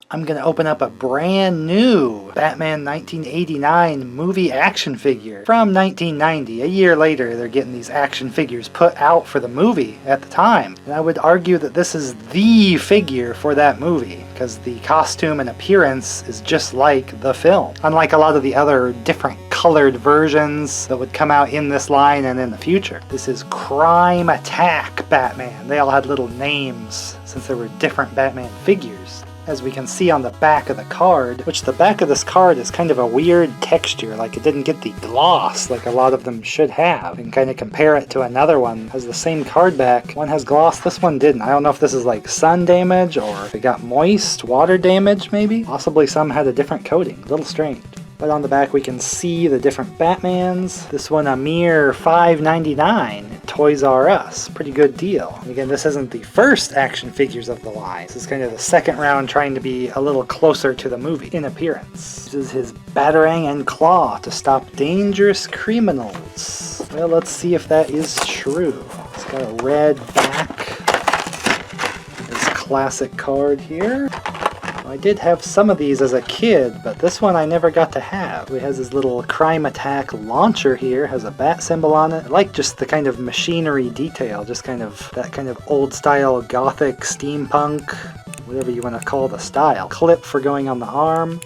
I'm going to open up a brand new Batman 1989 movie action figure from 1990. A year later, they're getting these action figures put out for the movie at the time. And I would argue that this is the figure for that movie, because the costume and appearance is just like the film. Unlike a lot of the other different colored versions that would come out in this line and in the future. This is Crime Attack Batman. They all had little names since there were different Batman figures. As we can see on the back of the card, which the back of this card is kind of a weird texture, like it didn't get the gloss like a lot of them should have. You can kind of compare it to another one. It has the same card back. One has gloss, this one didn't. I don't know if this is like sun damage or if it got moist, water damage maybe. Possibly some had a different coating. A little strange. But on the back we can see the different Batmans. This one a mere $5.99 at Toys R Us. Pretty good deal. And again, this isn't the first action figures of the line. This is kind of the second round, trying to be a little closer to the movie in appearance. This is his Batarang and Claw to stop dangerous criminals. Well, let's see if that is true. It's got a red back. This classic card here. I did have some of these as a kid, but this one I never got to have. It has this little Crime Attack launcher here, has a bat symbol on it. I like just the kind of machinery detail, just kind of that kind of old style gothic steampunk, whatever you want to call the style. Clip for going on the arm.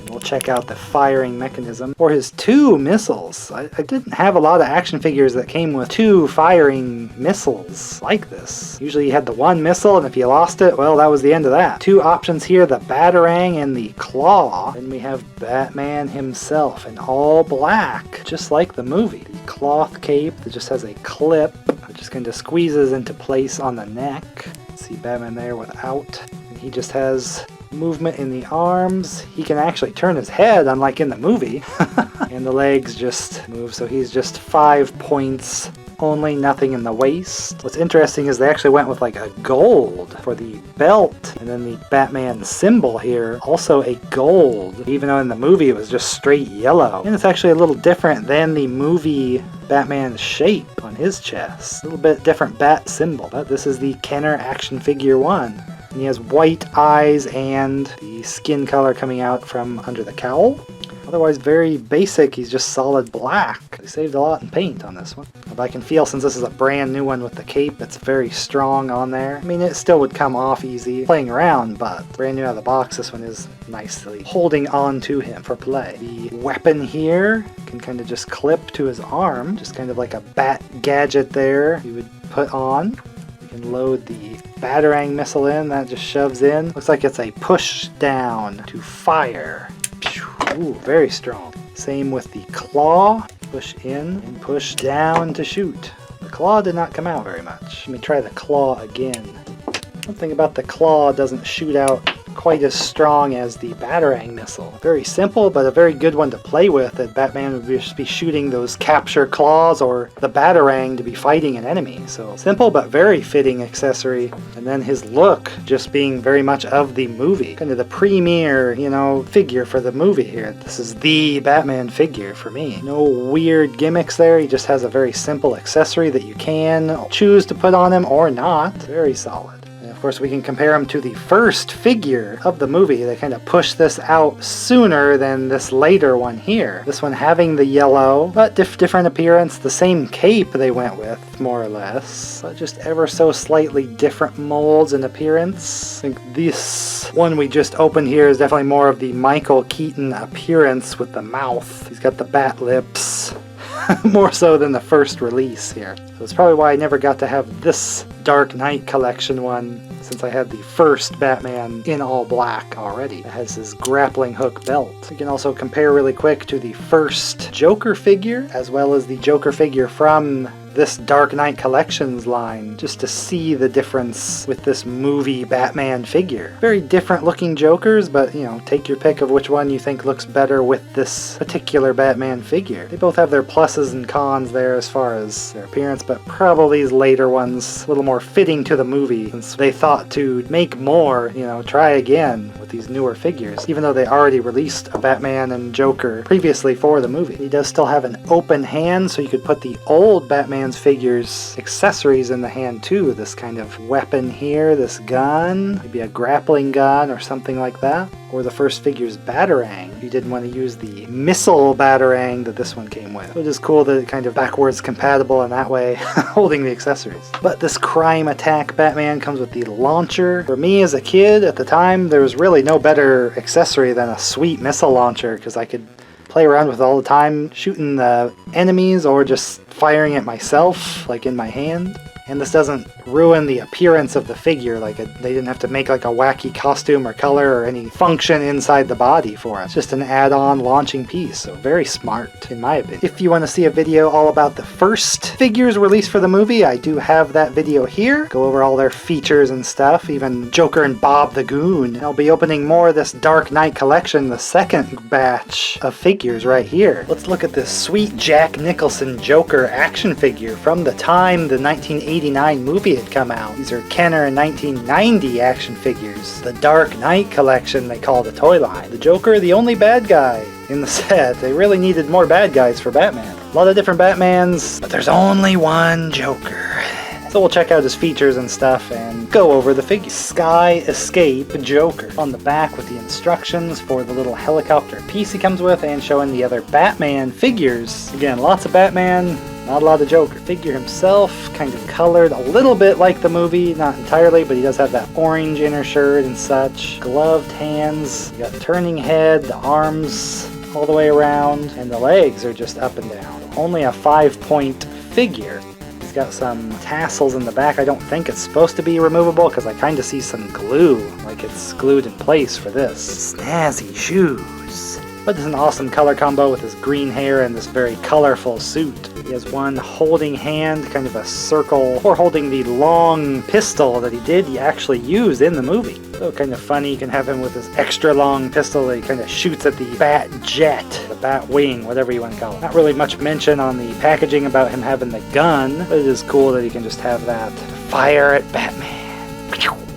We'll check out the firing mechanism for his two missiles. I didn't have a lot of action figures that came with two firing missiles like this. Usually you had the one missile, and if you lost it, well, that was the end of that. Two options here, the Batarang and the Claw. Then we have Batman himself in all black, just like the movie. The cloth cape that just has a clip that just kind of squeezes into place on the neck. See Batman there without. And he just has movement in the arms. He can actually turn his head, unlike in the movie. And the legs just move, so he's just 5 points only, nothing in the waist. What's interesting is they actually went with like a gold for the belt, and then the Batman symbol here, also a gold, even though in the movie it was just straight yellow. And it's actually a little different than the movie Batman's shape on his chest. A little bit different bat symbol, but this is the Kenner action figure 1. And he has white eyes and the skin color coming out from under the cowl. Otherwise very basic, he's just solid black. They saved a lot in paint on this one. But I can feel, since this is a brand new one with the cape, it's very strong on there. I mean, it still would come off easy playing around, but brand new out of the box, this one is nicely holding on to him for play. The weapon here can kind of just clip to his arm, just kind of like a bat gadget there you would put on. You can load the Batarang missile in, that just shoves in. Looks like it's a push down to fire. Ooh, very strong. Same with the Claw. Push in and push down to shoot. The Claw did not come out very much. Let me try the Claw again. One thing about the Claw, doesn't shoot out quite as strong as the Batarang missile. Very simple, but a very good one to play with, that Batman would just be shooting those capture claws or the Batarang to be fighting an enemy. So simple but very fitting accessory. And then his look just being very much of the movie. Kind of the premier, figure for the movie here. This is the Batman figure for me. No weird gimmicks there. He just has a very simple accessory that you can choose to put on him or not. Very solid. Of course, we can compare them to the first figure of the movie. They kind of pushed this out sooner than this later one here. This one having the yellow, but different appearance. The same cape they went with, more or less, but just ever so slightly different molds and appearance. I think this one we just opened here is definitely more of the Michael Keaton appearance with the mouth. He's got the bat lips. More so than the first release here. So it's probably why I never got to have this Dark Knight collection one, since I had the first Batman in all black already. It has his grappling hook belt. You can also compare really quick to the first Joker figure, as well as the Joker figure from this Dark Knight Collections line, just to see the difference with this movie Batman figure. Very different looking Jokers, but take your pick of which one you think looks better with this particular Batman figure. They both have their pluses and cons there as far as their appearance, but probably these later ones a little more fitting to the movie, since they thought to make more, try again with these newer figures, even though they already released a Batman and Joker previously for the movie. He does still have an open hand, so you could put the old Batman Batman's figure's accessories in the hand too. This kind of weapon here, this gun, maybe a grappling gun or something like that. Or the first figure's batarang. You didn't want to use the missile batarang that this one came with. Which is cool that it kind of backwards compatible in that way, holding the accessories. But this crime attack Batman comes with the launcher. For me as a kid at the time, there was really no better accessory than a sweet missile launcher, because I could play around with it all the time, shooting the enemies or just firing it myself, like in my hand. And this doesn't ruin the appearance of the figure, like they didn't have to make like a wacky costume or color or any function inside the body for it. It's just an add-on launching piece, so very smart in my opinion. If you want to see a video all about the first figures released for the movie, I do have that video here. Go over all their features and stuff, even Joker and Bob the Goon. And I'll be opening more of this Dark Knight collection, the second batch of figures right here. Let's look at this sweet Jack Nicholson Joker action figure from the time the 1989 movie had come out. These are Kenner 1990 action figures. The Dark Knight collection they call the toy line. The Joker, the only bad guy in the set. They really needed more bad guys for Batman. A lot of different Batmans, but there's only one Joker. So we'll check out his features and stuff and go over the figure. Sky Escape Joker on the back with the instructions for the little helicopter piece he comes with, and showing the other Batman figures. Again, lots of Batman, not a lot of Joker. Figure himself, kind of colored a little bit like the movie, not entirely, but he does have that orange inner shirt and such. Gloved hands, you got turning head, the arms all the way around, and the legs are just up and down. Only a 5-point figure. He's got some tassels in the back. I don't think it's supposed to be removable because I kind of see some glue, like it's glued in place for this. Snazzy shoes. But it's an awesome color combo with his green hair and this very colorful suit. He has one holding hand, kind of a circle, or holding the long pistol that he did actually use in the movie. So kind of funny, you can have him with this extra long pistol that he kind of shoots at the Bat Jet, the Bat Wing, whatever you want to call it. Not really much mention on the packaging about him having the gun, but it is cool that he can just have that to fire at Batman.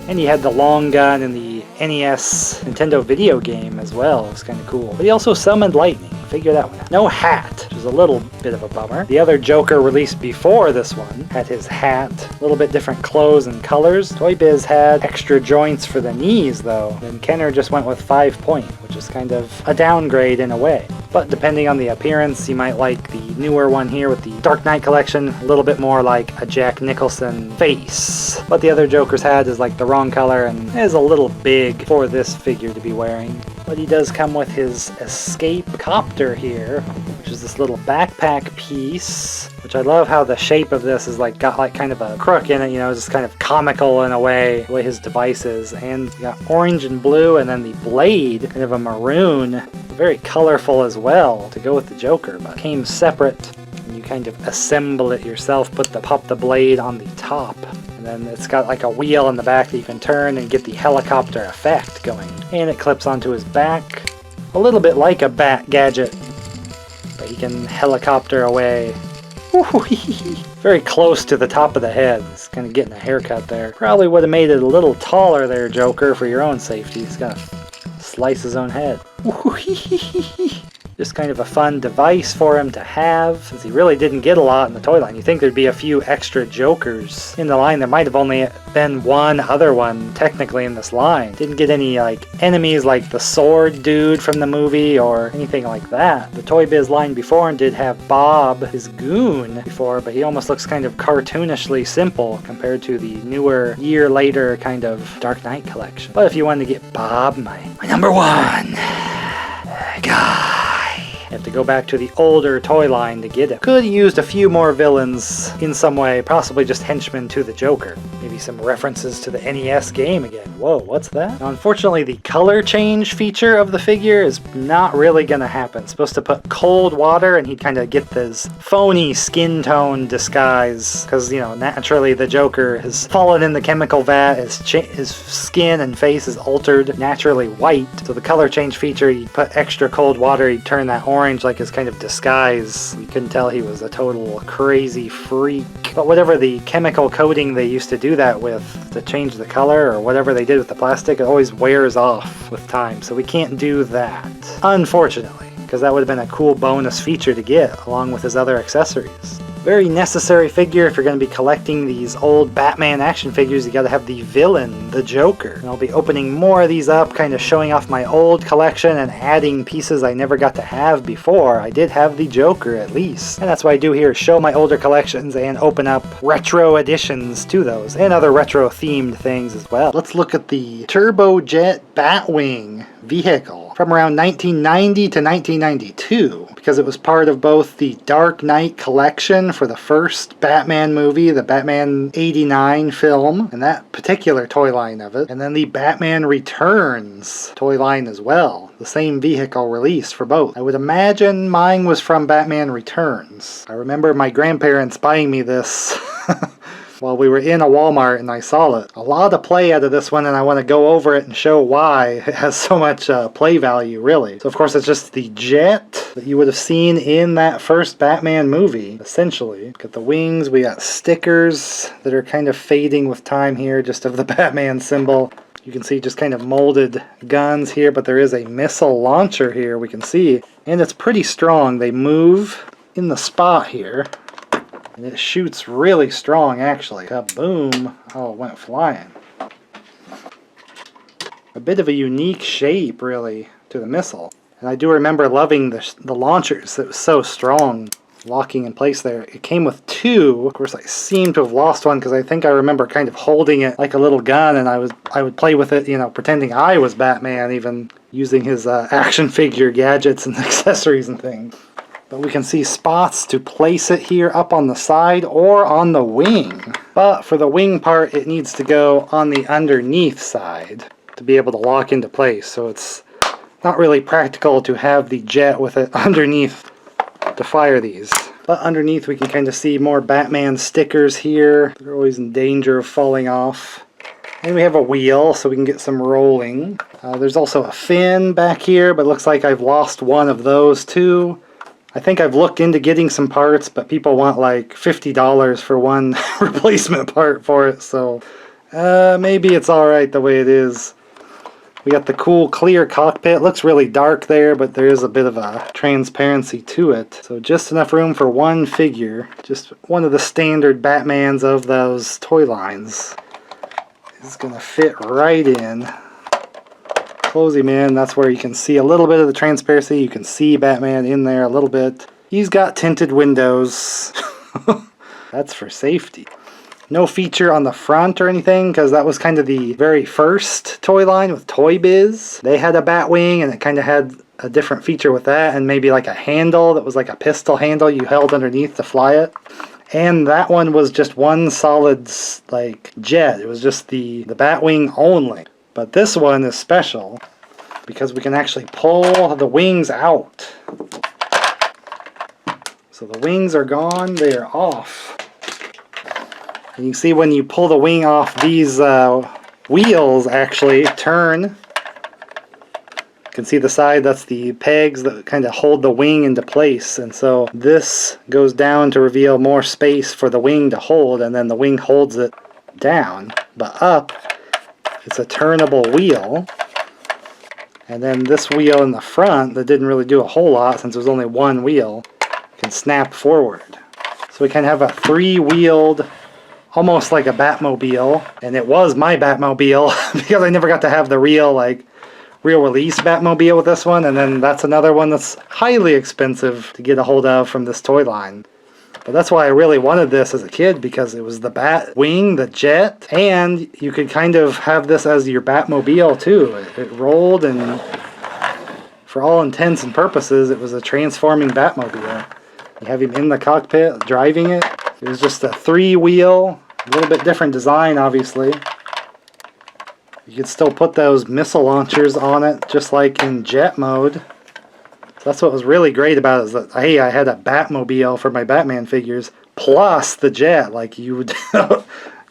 And he had the long gun in the NES Nintendo video game as well. It's kind of cool. But he also summoned lightning. Figure that one out. No hat, which is a little bit of a bummer. The other Joker released before this one had his hat, a little bit different clothes and colors. Toy Biz had extra joints for the knees though. Then Kenner just went with 5-point, which is kind of a downgrade in a way. But depending on the appearance, you might like the newer one here with the Dark Knight collection, a little bit more like a Jack Nicholson face. What the other Joker's had is like the wrong color and is a little big for this figure to be wearing. But he does come with his escape copter here, which is this little backpack piece, which I love how the shape of this is like got like kind of a crook in it, you know, just kind of comical in a way, the way his device is. And you got orange and blue, and then the blade, kind of a maroon, very colorful as well to go with the Joker, but came separate. And you kind of assemble it yourself, pop the blade on the top. And then it's got like a wheel in the back that you can turn and get the helicopter effect going. And it clips onto his back, a little bit like a Bat Gadget, but he can helicopter away. Very close to the top of the head. He's kind of getting a haircut there. Probably would have made it a little taller there, Joker, for your own safety. He's gonna slice his own head. Just kind of a fun device for him to have, since he really didn't get a lot in the toy line. You think there'd be a few extra Jokers in the line. There might have only been one other one technically in this line. Didn't get any like enemies like the sword dude from the movie or anything like that. The Toy Biz line before did have Bob, his goon, before, but he almost looks kind of cartoonishly simple compared to the newer, year later kind of Dark Knight collection. But if you wanted to get Bob, my number one guy, you have to go back to the older toy line to get it. Could have used a few more villains in some way, possibly just henchmen to the Joker. Maybe some references to the NES game again. Whoa, what's that? Now, unfortunately, the color change feature of the figure is not really gonna happen. It's supposed to put cold water and he'd kind of get this phony skin tone disguise, because, you know, naturally the Joker has fallen in the chemical vat, his skin and face is altered naturally white, so the color change feature, you put extra cold water, he'd turn that orange like his kind of disguise. You couldn't tell he was a total crazy freak. But whatever the chemical coating they used to do that with to change the color, or whatever they did with the plastic, it always wears off with time, so we can't do that, unfortunately, because that would have been a cool bonus feature to get along with his other accessories. Very necessary figure if you're going to be collecting these old Batman action figures. You got to have the villain, the Joker. And I'll be opening more of these up, kind of showing off my old collection and adding pieces I never got to have before. I did have the Joker at least. And that's what I do here, show my older collections and open up retro additions to those and other retro themed things as well. Let's look at the Turbojet Batwing vehicle from around 1990 to 1992, because it was part of both the Dark Knight collection for the first Batman movie, the Batman '89 film, and that particular toy line of it, and then the Batman Returns toy line as well. The same vehicle released for both. I would imagine mine was from Batman Returns. I remember my grandparents buying me this while we were in a Walmart and I saw it. A lot of play out of this one, and I want to go over it and show why it has so much play value, really. So of course it's just the jet that you would have seen in that first Batman movie, essentially. Got the wings, we got stickers that are kind of fading with time here, just of the Batman symbol. You can see just kind of molded guns here, but there is a missile launcher here, we can see. And it's pretty strong. They move in the spot here. And it shoots really strong, actually. Kaboom! Oh, it went flying. A bit of a unique shape, really, to the missile. And I do remember loving the launchers. It was so strong, locking in place there. It came with two. Of course, I seem to have lost one because I think I remember kind of holding it like a little gun, and I would play with it, you know, pretending I was Batman, even using his action figure gadgets and accessories and things. But we can see spots to place it here up on the side or on the wing. But for the wing part, it needs to go on the underneath side to be able to lock into place. So it's not really practical to have the jet with it underneath to fire these. But underneath we can kind of see more Batman stickers here. They're always in danger of falling off. And we have a wheel so we can get some rolling. There's also a fin back here, but it looks like I've lost one of those too. I think I've looked into getting some parts, but people want like $50 for one replacement part for it, so maybe it's alright the way it is. We got the cool clear cockpit. It looks really dark there, but there is a bit of a transparency to it. So just enough room for one figure. Just one of the standard Batmans of those toy lines. It's going to fit right in. Close him in, that's where you can see a little bit of the transparency. You can see Batman in there a little bit. He's got tinted windows. That's for safety. No feature on the front or anything, because that was kind of the very first toy line with Toy Biz. They had a Batwing, and it kind of had a different feature with that, and maybe like a handle that was like a pistol handle you held underneath to fly it. And that one was just one solid like jet. It was just the Batwing only. But this one is special because we can actually pull the wings out. So the wings are gone, they are off. And you can see when you pull the wing off, these wheels actually turn. You can see the side, that's the pegs that kind of hold the wing into place. And so this goes down to reveal more space for the wing to hold, and then the wing holds it down. But up, it's a turnable wheel, and then this wheel in the front that didn't really do a whole lot since there was only one wheel can snap forward. So we kind of have a three-wheeled, almost like a Batmobile, and it was my Batmobile because I never got to have the real release Batmobile with this one, and then that's another one that's highly expensive to get a hold of from this toy line. But that's why I really wanted this as a kid, because it was the Batwing, the jet, and you could kind of have this as your Batmobile too. It rolled, and for all intents and purposes, it was a transforming Batmobile. You have him in the cockpit driving it. It was just a three-wheel, a little bit different design, obviously. You could still put those missile launchers on it, just like in jet mode. So that's what was really great about it, is that, hey, I had a Batmobile for my Batman figures, plus the jet. Like, you would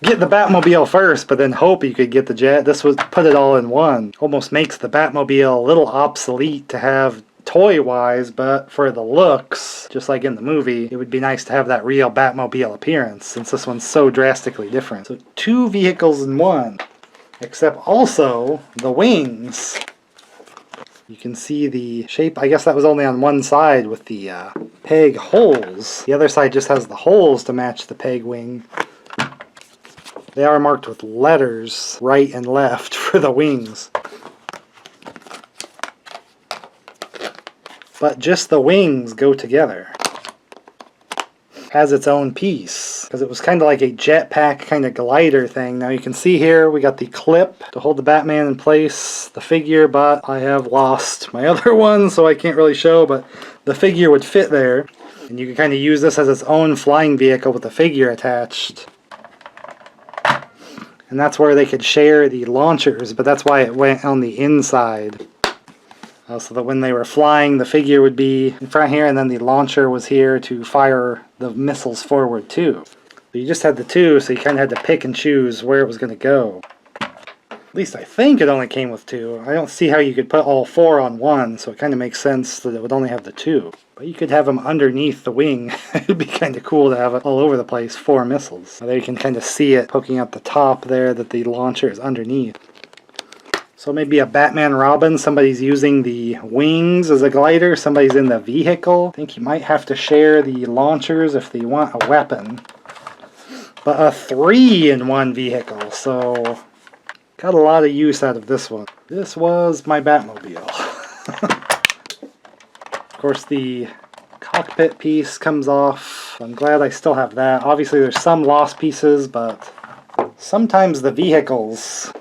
get the Batmobile first, but then hope you could get the jet. This was put it all in one. Almost makes the Batmobile a little obsolete to have toy-wise, but for the looks, just like in the movie, it would be nice to have that real Batmobile appearance, since this one's so drastically different. So two vehicles in one, except also the wings. You can see the shape. I guess that was only on one side with the peg holes. The other side just has the holes to match the peg wing. They are marked with letters, right and left, for the wings. But just the wings go together. Has its own piece, because it was kind of like a jetpack kind of glider thing. Now you can see here we got the clip to hold the Batman in place, the figure, but I have lost my other one, so I can't really show, but the figure would fit there. And you can kind of use this as its own flying vehicle with the figure attached. And that's where they could share the launchers, but that's why it went on the inside. So that when they were flying, the figure would be in front here, and then the launcher was here to fire the missiles forward too. But you just had the two, so you kind of had to pick and choose where it was going to go. At least I think it only came with two. I don't see how you could put all four on one, so it kind of makes sense that it would only have the two. But you could have them underneath the wing. It'd be kind of cool to have it all over the place, 4 missiles. There you can kind of see it poking out the top there, that the launcher is underneath. So maybe a Batman Robin, somebody's using the wings as a glider, somebody's in the vehicle. I think you might have to share the launchers if they want a weapon. But a 3-in-1 vehicle, so got a lot of use out of this one. This was my Batmobile. Of course the cockpit piece comes off. I'm glad I still have that. Obviously there's some lost pieces, but sometimes the vehicles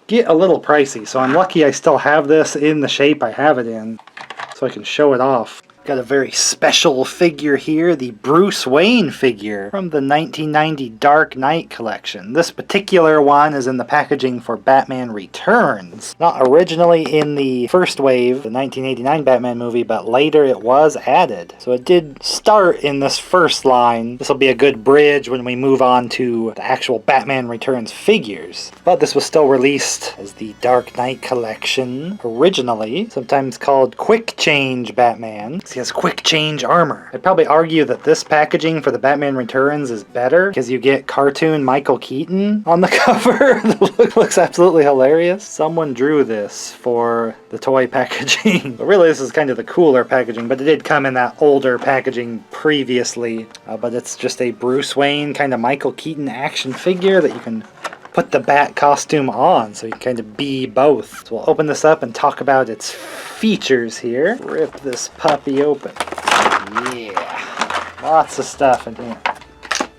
get a little pricey, so I'm lucky I still have this in the shape I have it in, so I can show it off. Got a very special figure here, the Bruce Wayne figure from the 1990 Dark Knight collection. This particular one is in the packaging for Batman Returns. Not originally in the first wave, the 1989 Batman movie, but later it was added. So it did start in this first line. This will be a good bridge when we move on to the actual Batman Returns figures. But this was still released as the Dark Knight collection originally, sometimes called Quick Change Batman. He has quick change armor. I'd probably argue that this packaging for the Batman Returns is better because you get cartoon Michael Keaton on the cover. The looks absolutely hilarious. Someone drew this for the toy packaging. But really this is kind of the cooler packaging, but it did come in that older packaging previously. But it's just a Bruce Wayne kind of Michael Keaton action figure that you can put the bat costume on, so you can kind of be both. So we'll open this up and talk about its features here. Rip this puppy open. Yeah, lots of stuff in here.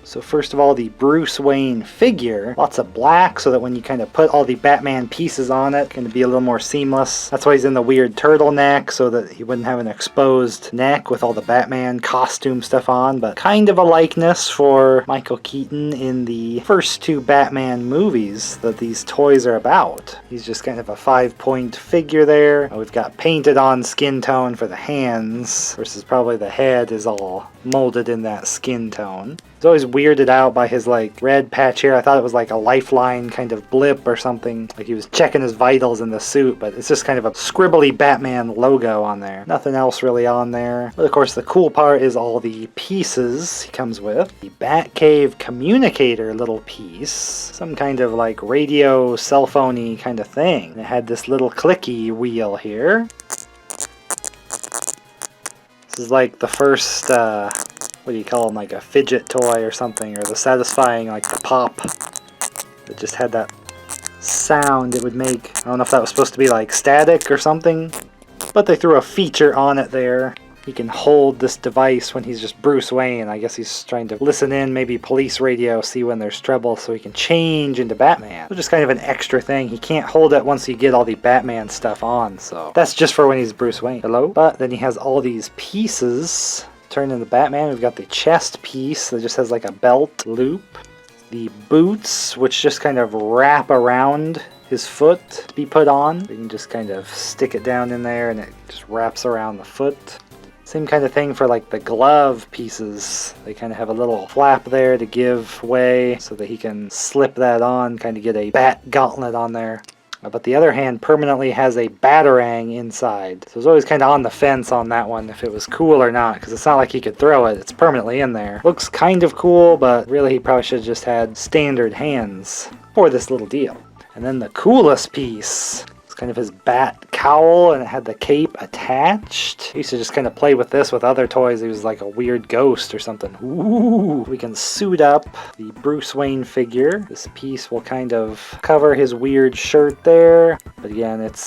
So first of all, the Bruce Wayne figure. Lots of black so that when you kind of put all the Batman pieces on it, it's going to be a little more seamless. That's why he's in the weird turtleneck, so that he wouldn't have an exposed neck with all the Batman costume stuff on. But kind of a likeness for Michael Keaton in the first 2 Batman movies that these toys are about. He's just kind of a 5-point figure there. We've got painted on skin tone for the hands, versus probably the head is all molded in that skin tone. I was always weirded out by his like red patch here. I thought it was like a lifeline kind of blip or something. Like he was checking his vitals in the suit, but it's just kind of a scribbly Batman logo on there. Nothing else really on there. But of course the cool part is all the pieces he comes with. The Batcave communicator little piece. Some kind of like radio cell phone-y kind of thing. It had this little clicky wheel here. This is like the first, what do you call them, like a fidget toy or something, or the satisfying, like the pop. It just had that sound it would make. I don't know if that was supposed to be like static or something, but they threw a feature on it there. He can hold this device when he's just Bruce Wayne. I guess he's trying to listen in, maybe police radio, see when there's trouble, so he can change into Batman. So just kind of an extra thing. He can't hold it once you get all the Batman stuff on, so that's just for when he's Bruce Wayne. Hello? But then he has all these pieces turned into Batman. We've got the chest piece that just has like a belt loop. The boots, which just kind of wrap around his foot to be put on. You can just kind of stick it down in there and it just wraps around the foot. Same kind of thing for like the glove pieces. They kind of have a little flap there to give way so that he can slip that on, kind of get a bat gauntlet on there. But the other hand permanently has a batarang inside. So I was always kind of on the fence on that one, if it was cool or not, because it's not like he could throw it. It's permanently in there. Looks kind of cool, but really he probably should have just had standard hands for this little deal. And then the coolest piece is kind of his bat cowl and it had the cape attached. I used to just kind of play with this with other toys. He was like a weird ghost or something. Ooh! We can suit up the Bruce Wayne figure. This piece will kind of cover his weird shirt there. But again, it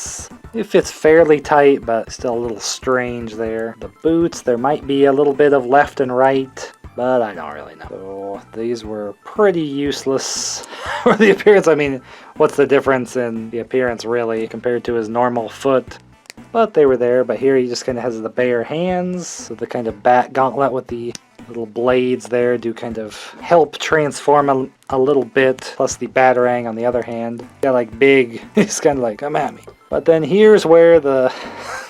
fits fairly tight, but still a little strange there. The boots, there might be a little bit of left and right, but I don't really know. So these were pretty useless for the appearance. I mean, what's the difference in the appearance really compared to his normal foot? But they were there. But here he just kind of has the bare hands. So the kind of bat gauntlet with the little blades there do kind of help transform a little bit. Plus the batarang on the other hand. Got like big, he's kind of like, come at me. But then here's where the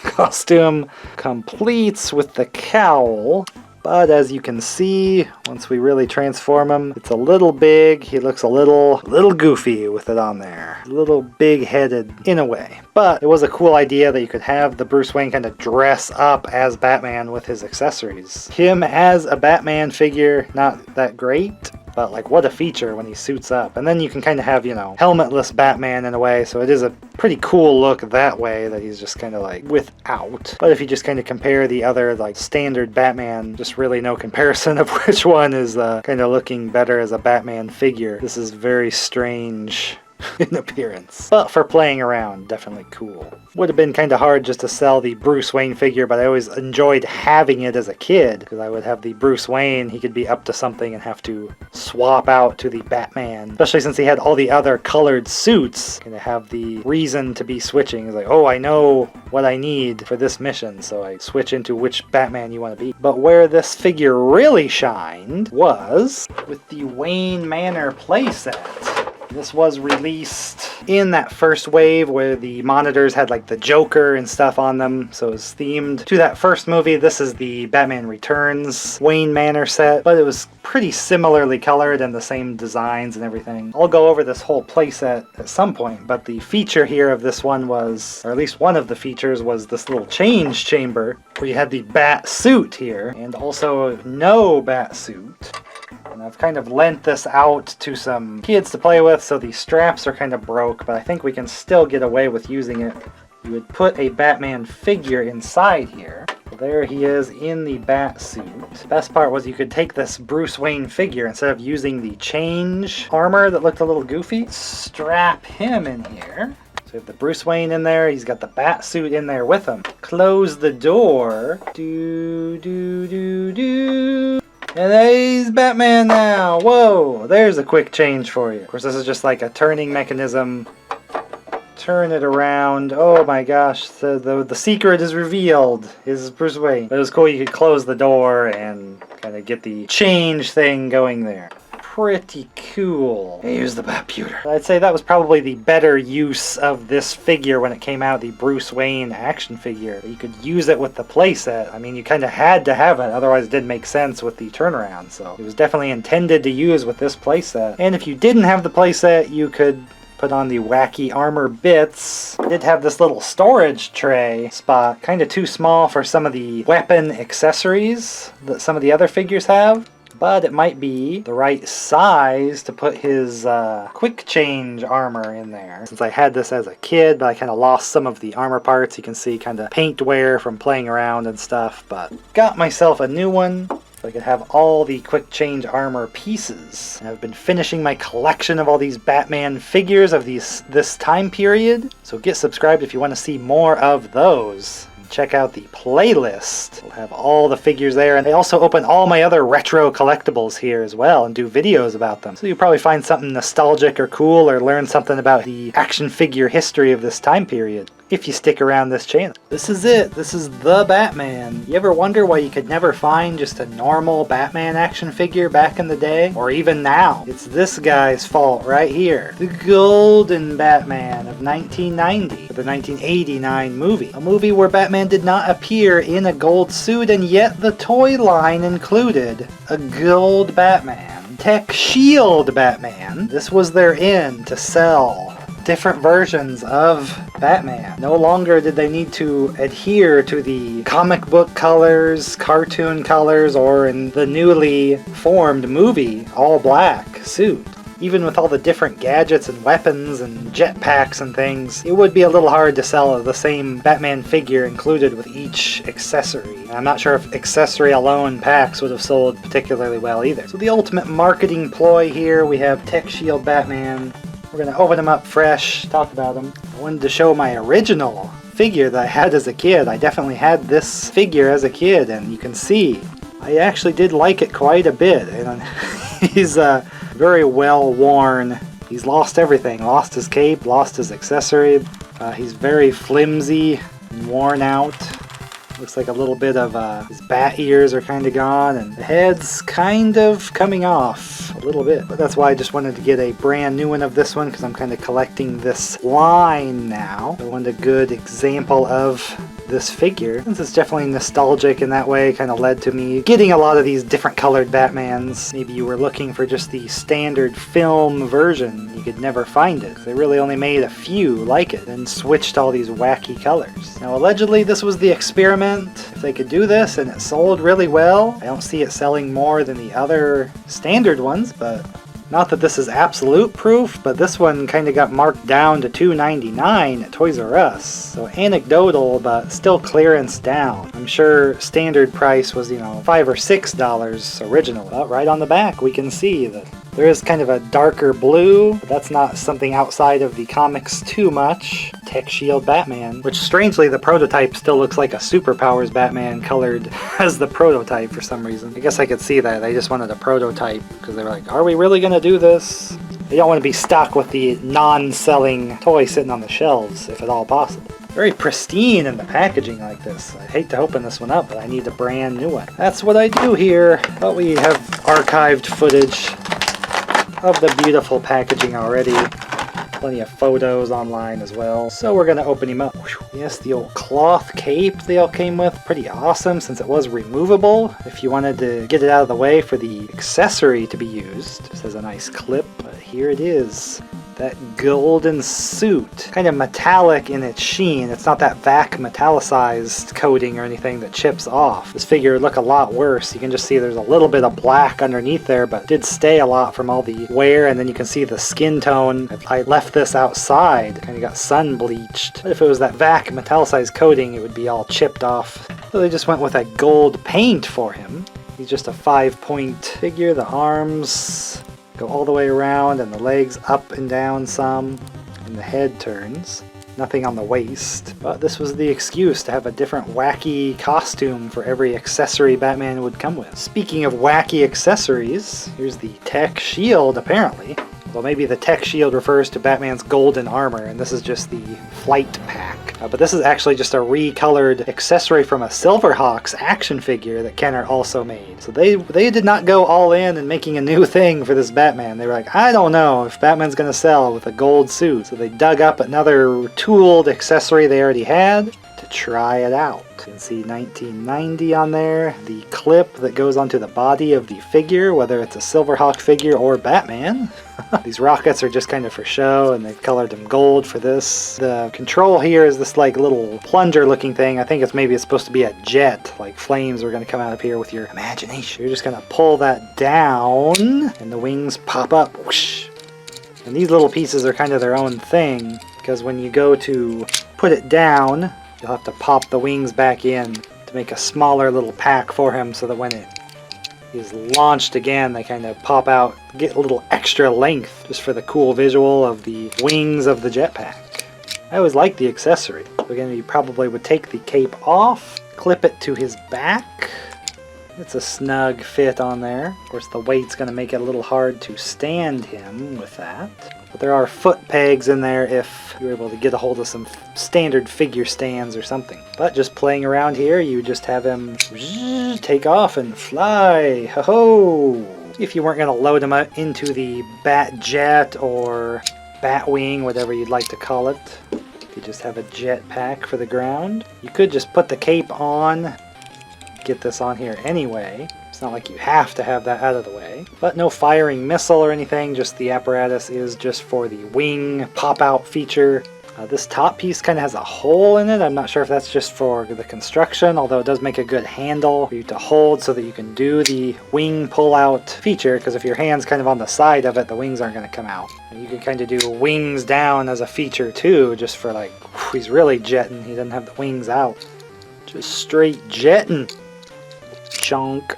costume completes with the cowl. But as you can see, once we really transform him, it's a little big. He looks a little goofy with it on there. A little big-headed in a way. But it was a cool idea that you could have the Bruce Wayne kind of dress up as Batman with his accessories. Him as a Batman figure, not that great. But like, what a feature when he suits up. And then you can kind of have, you know, helmetless Batman in a way. So it is a pretty cool look that way, that he's just kind of like without. But if you just kind of compare the other like standard Batman, just really no comparison of which one is kind of looking better as a Batman figure. This is very strange in appearance. But for playing around, definitely cool. Would have been kind of hard just to sell the Bruce Wayne figure, but I always enjoyed having it as a kid, because I would have the Bruce Wayne, he could be up to something and have to swap out to the Batman, especially since he had all the other colored suits, and to have the reason to be switching. It's like, oh, I know what I need for this mission, so I switch into which Batman you want to be. But where this figure really shined was with the Wayne Manor playset. This was released in that first wave where the monitors had like the Joker and stuff on them, so it was themed to that first movie. This is the Batman Returns Wayne Manor set, but it was pretty similarly colored and the same designs and everything. I'll go over this whole playset at some point, but the feature here of this one was, or at least one of the features was this little change chamber where you had the bat suit here and also no bat suit. And I've kind of lent this out to some kids to play with, so the straps are kind of broke, but I think we can still get away with using it. You would put a Batman figure inside here. So there he is in the bat suit. The best part was you could take this Bruce Wayne figure, instead of using the change armor that looked a little goofy, strap him in here. So we have the Bruce Wayne in there, he's got the bat suit in there with him. Close the door. And he's Batman now! Whoa! There's a quick change for you. Of course, this is just like a turning mechanism. Turn it around. Oh my gosh, the secret is revealed. Is Bruce Wayne. But it was cool, you could close the door and kind of get the change thing going there. Pretty cool. Here's the bat pewter. I'd say that was probably the better use of this figure when it came out, the Bruce Wayne action figure. You could use it with the playset. I mean, you kind of had to have it, otherwise it didn't make sense with the turnaround. So it was definitely intended to use with this playset. And if you didn't have the playset, you could put on the wacky armor bits. It did have this little storage tray spot, kind of too small for some of the weapon accessories that some of the other figures have. But it might be the right size to put his quick change armor in there. Since I had this as a kid, but I kind of lost some of the armor parts. You can see kind of paint wear from playing around and stuff. But got myself a new one so I could have all the quick change armor pieces. And I've been finishing my collection of all these Batman figures of this time period. So get subscribed if you want to see more of those. Check out the playlist. We'll have all the figures there, and I also open all my other retro collectibles here as well and do videos about them. So you'll probably find something nostalgic or cool, or learn something about the action figure history of this time period, if you stick around this channel. This is it. This is the Batman. You ever wonder why you could never find just a normal Batman action figure back in the day? Or even now? It's this guy's fault right here. The Golden Batman of 1990, the 1989 movie. A movie where Batman did not appear in a gold suit, and yet the toy line included a gold Batman. Tech Shield Batman. This was their in to sell different versions of Batman. No longer did they need to adhere to the comic book colors, cartoon colors, or in the newly formed movie, all black suit. even with all the different gadgets and weapons and jetpacks and things, it would be a little hard to sell the same Batman figure included with each accessory. And I'm not sure if accessory alone packs would have sold particularly well either. So the ultimate marketing ploy here, we have Tech Shield Batman. We're going to open him up fresh, talk about him. I wanted to show my original figure that I had as a kid. I definitely had this figure as a kid, and you can see I actually did like it quite a bit. And he's very well worn. He's lost everything. Lost his cape, lost his accessory. He's very flimsy and worn out. Looks like a little bit of his bat ears are kind of gone, and the head's kind of coming off a little bit. But that's why I just wanted to get a brand new one of this one, because I'm kind of collecting this line now. I wanted a good example of this figure, since it's definitely nostalgic in that way. Kind of led to me getting a lot of these different colored Batmans. Maybe you were looking for just the standard film version, you could never find it. They really only made a few like it and switched all these wacky colors. Now allegedly this was the experiment. If they could do this and it sold really well, I don't see it selling more than the other standard ones, but not that this is absolute proof, but this one kind of got marked down to $2.99 at Toys R Us. So anecdotal, but still clearance down. I'm sure standard price was, $5 or $6 original. But right on the back we can see that there is kind of a darker blue, but that's not something outside of the comics too much. Tech Shield Batman, which strangely the prototype still looks like a Superpowers Batman colored as the prototype for some reason. I guess I could see that. They just wanted a prototype because they were like, are we really going to do this? They don't want to be stuck with the non-selling toy sitting on the shelves, if at all possible. Very pristine in the packaging like this. I'd hate to open this one up, but I need a brand new one. That's what I do here. But we have archived footage of the beautiful packaging already. Plenty of photos online as well. So we're going to open him up. Yes, the old cloth cape they all came with. Pretty awesome since it was removable. If you wanted to get it out of the way for the accessory to be used. Just has a nice clip, but here it is. That golden suit. Kind of metallic in its sheen. It's not that vac metallicized coating or anything that chips off. This figure would look a lot worse. You can just see there's a little bit of black underneath there, but it did stay a lot from all the wear, and then you can see the skin tone. If I left this outside, kind of got sun bleached. But if it was that vac metallicized coating, it would be all chipped off. So they just went with a gold paint for him. He's just a 5-point figure. The arms go all the way around, and the legs up and down some, and the head turns. Nothing on the waist. But this was the excuse to have a different wacky costume for every accessory Batman would come with. Speaking of wacky accessories, here's the Tech Shield apparently. Well, maybe the Tech Shield refers to Batman's golden armor, and this is just the flight pack. But this is actually just a recolored accessory from a Silverhawks action figure that Kenner also made. So they did not go all in making a new thing for this Batman. They were like, I don't know if Batman's going to sell with a gold suit. So they dug up another tooled accessory they already had to try it out. You can see 1990 on there, the clip that goes onto the body of the figure, whether it's a Silverhawk figure or Batman. These rockets are just kind of for show, and they've colored them gold for this. The control here is this like little plunger looking thing. I think it's supposed to be a jet, like flames are going to come out of here with your imagination. You're just going to pull that down, and the wings pop up. Whoosh. And these little pieces are kind of their own thing, because when you go to put it down, you'll have to pop the wings back in to make a smaller little pack for him, so that when it is launched again, they kind of pop out, get a little extra length just for the cool visual of the wings of the jetpack. I always liked the accessory. Again, you probably would take the cape off, clip it to his back. It's a snug fit on there. Of course, the weight's going to make it a little hard to stand him with that. But there are foot pegs in there if you're able to get a hold of some standard figure stands or something. But just playing around here, you just have him take off and fly. Ho-ho! If you weren't going to load him into the Bat Jet or Bat Wing, whatever you'd like to call it, you just have a jet pack for the ground. You could just put the cape on, get this on here anyway. It's not like you have to have that out of the way. But no firing missile or anything, just the apparatus is just for the wing pop-out feature. This top piece kind of has a hole in it. I'm not sure if that's just for the construction, although it does make a good handle for you to hold so that you can do the wing pull-out feature, because if your hand's kind of on the side of it, the wings aren't going to come out. And you can kind of do wings down as a feature too, just for like, he's really jetting. He doesn't have the wings out. Just straight jetting. Chunk.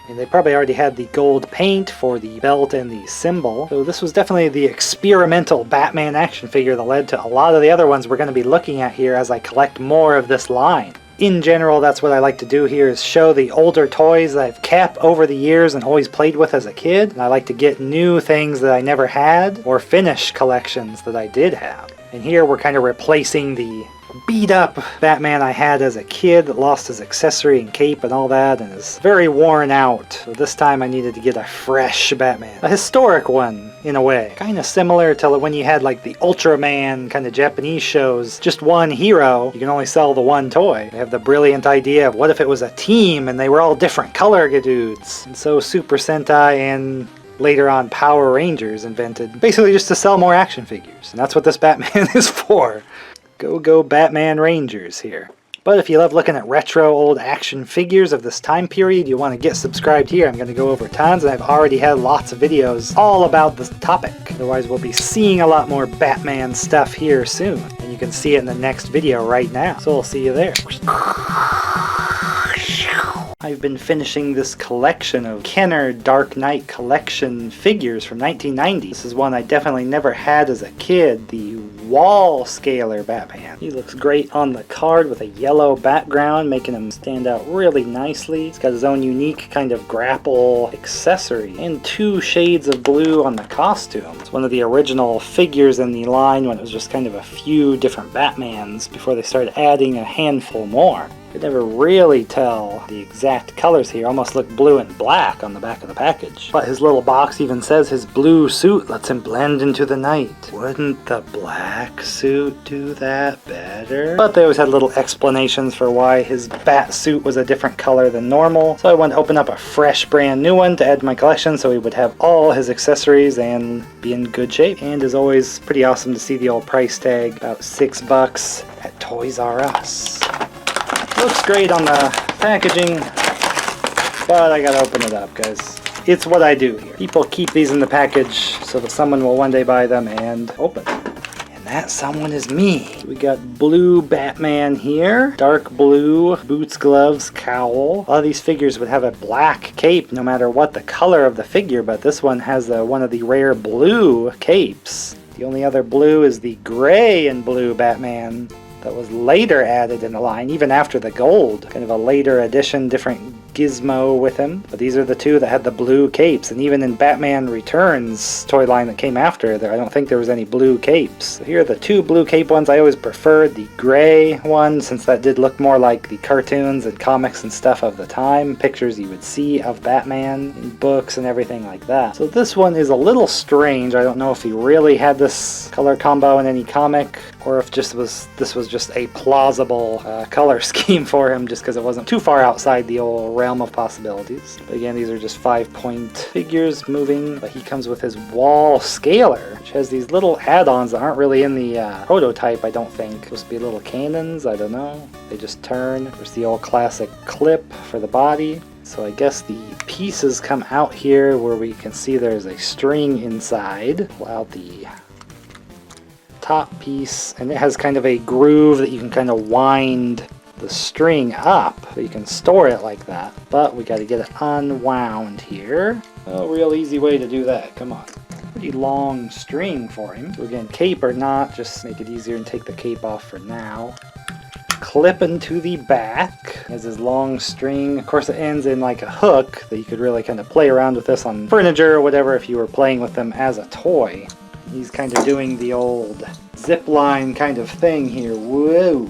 And they probably already had the gold paint for the belt and the symbol. So this was definitely the experimental Batman action figure that led to a lot of the other ones we're going to be looking at here as I collect more of this line. In general, that's what I like to do here, is show the older toys that I've kept over the years and always played with as a kid. And I like to get new things that I never had, or finish collections that I did have. And here we're kind of replacing the beat up Batman I had as a kid that lost his accessory and cape and all that and is very worn out. So this time I needed to get a fresh Batman. A historic one, in a way. Kind of similar to when you had like the Ultraman kind of Japanese shows. Just one hero, you can only sell the one toy. They have the brilliant idea of what if it was a team and they were all different color dudes. And so Super Sentai and later on Power Rangers invented, basically just to sell more action figures. And that's what this Batman is for. Go Batman Rangers here. But if you love looking at retro old action figures of this time period, you want to get subscribed here. I'm going to go over tons, and I've already had lots of videos all about this topic. Otherwise, we'll be seeing a lot more Batman stuff here soon. And you can see it in the next video right now. So I'll see you there. I've been finishing this collection of Kenner Dark Knight collection figures from 1990. This is one I definitely never had as a kid, the wall scaler Batman. He looks great on the card with a yellow background, making him stand out really nicely. He's got his own unique kind of grapple accessory and 2 shades of blue on the costume. It's one of the original figures in the line when it was just kind of a few different Batmans before they started adding a handful more. Could never really tell the exact colors here. Almost look blue and black on the back of the package. But his little box even says his blue suit lets him blend into the night. Wouldn't the black suit do that better? But they always had little explanations for why his bat suit was a different color than normal. So I wanted to open up a fresh brand new one to add to my collection so he would have all his accessories and be in good shape. And as always, pretty awesome to see the old price tag, about $6 at Toys R Us. Looks great on the packaging, but I gotta open it up, guys. It's what I do here. People keep these in the package so that someone will one day buy them and open them. And that someone is me. We got blue Batman here, dark blue, boots, gloves, cowl. A lot of these figures would have a black cape no matter what the color of the figure, but this one has one of the rare blue capes. The only other blue is the gray and blue Batman that was later added in the line, even after the gold. Kind of a later addition, different gizmo with him. But these are the 2 that had the blue capes, and even in Batman Returns toy line that came after, I don't think there was any blue capes. So here are the 2 blue cape ones. I always preferred the gray one, since that did look more like the cartoons and comics and stuff of the time, pictures you would see of Batman in books and everything like that. So this one is a little strange. I don't know if he really had this color combo in any comic, or if this was just a plausible color scheme for him, just because it wasn't too far outside the old realm of possibilities. But again, these are just 5-point figures moving, but he comes with his wall scaler, which has these little add-ons that aren't really in the prototype, I don't think. Supposed to be little cannons, I don't know. They just turn. There's the old classic clip for the body. So I guess the pieces come out here where we can see there's a string inside. Pull out the top piece, and it has kind of a groove that you can kind of wind the string up, so you can store it like that. But we got to get it unwound here. A real easy way to do that. Come on. Pretty long string for him. So again, cape or not, just make it easier and take the cape off for now. Clip into the back as his long string. Of course, it ends in like a hook that you could really kind of play around with this on furniture or whatever if you were playing with them as a toy. He's kind of doing the old zip line kind of thing here. Whoa!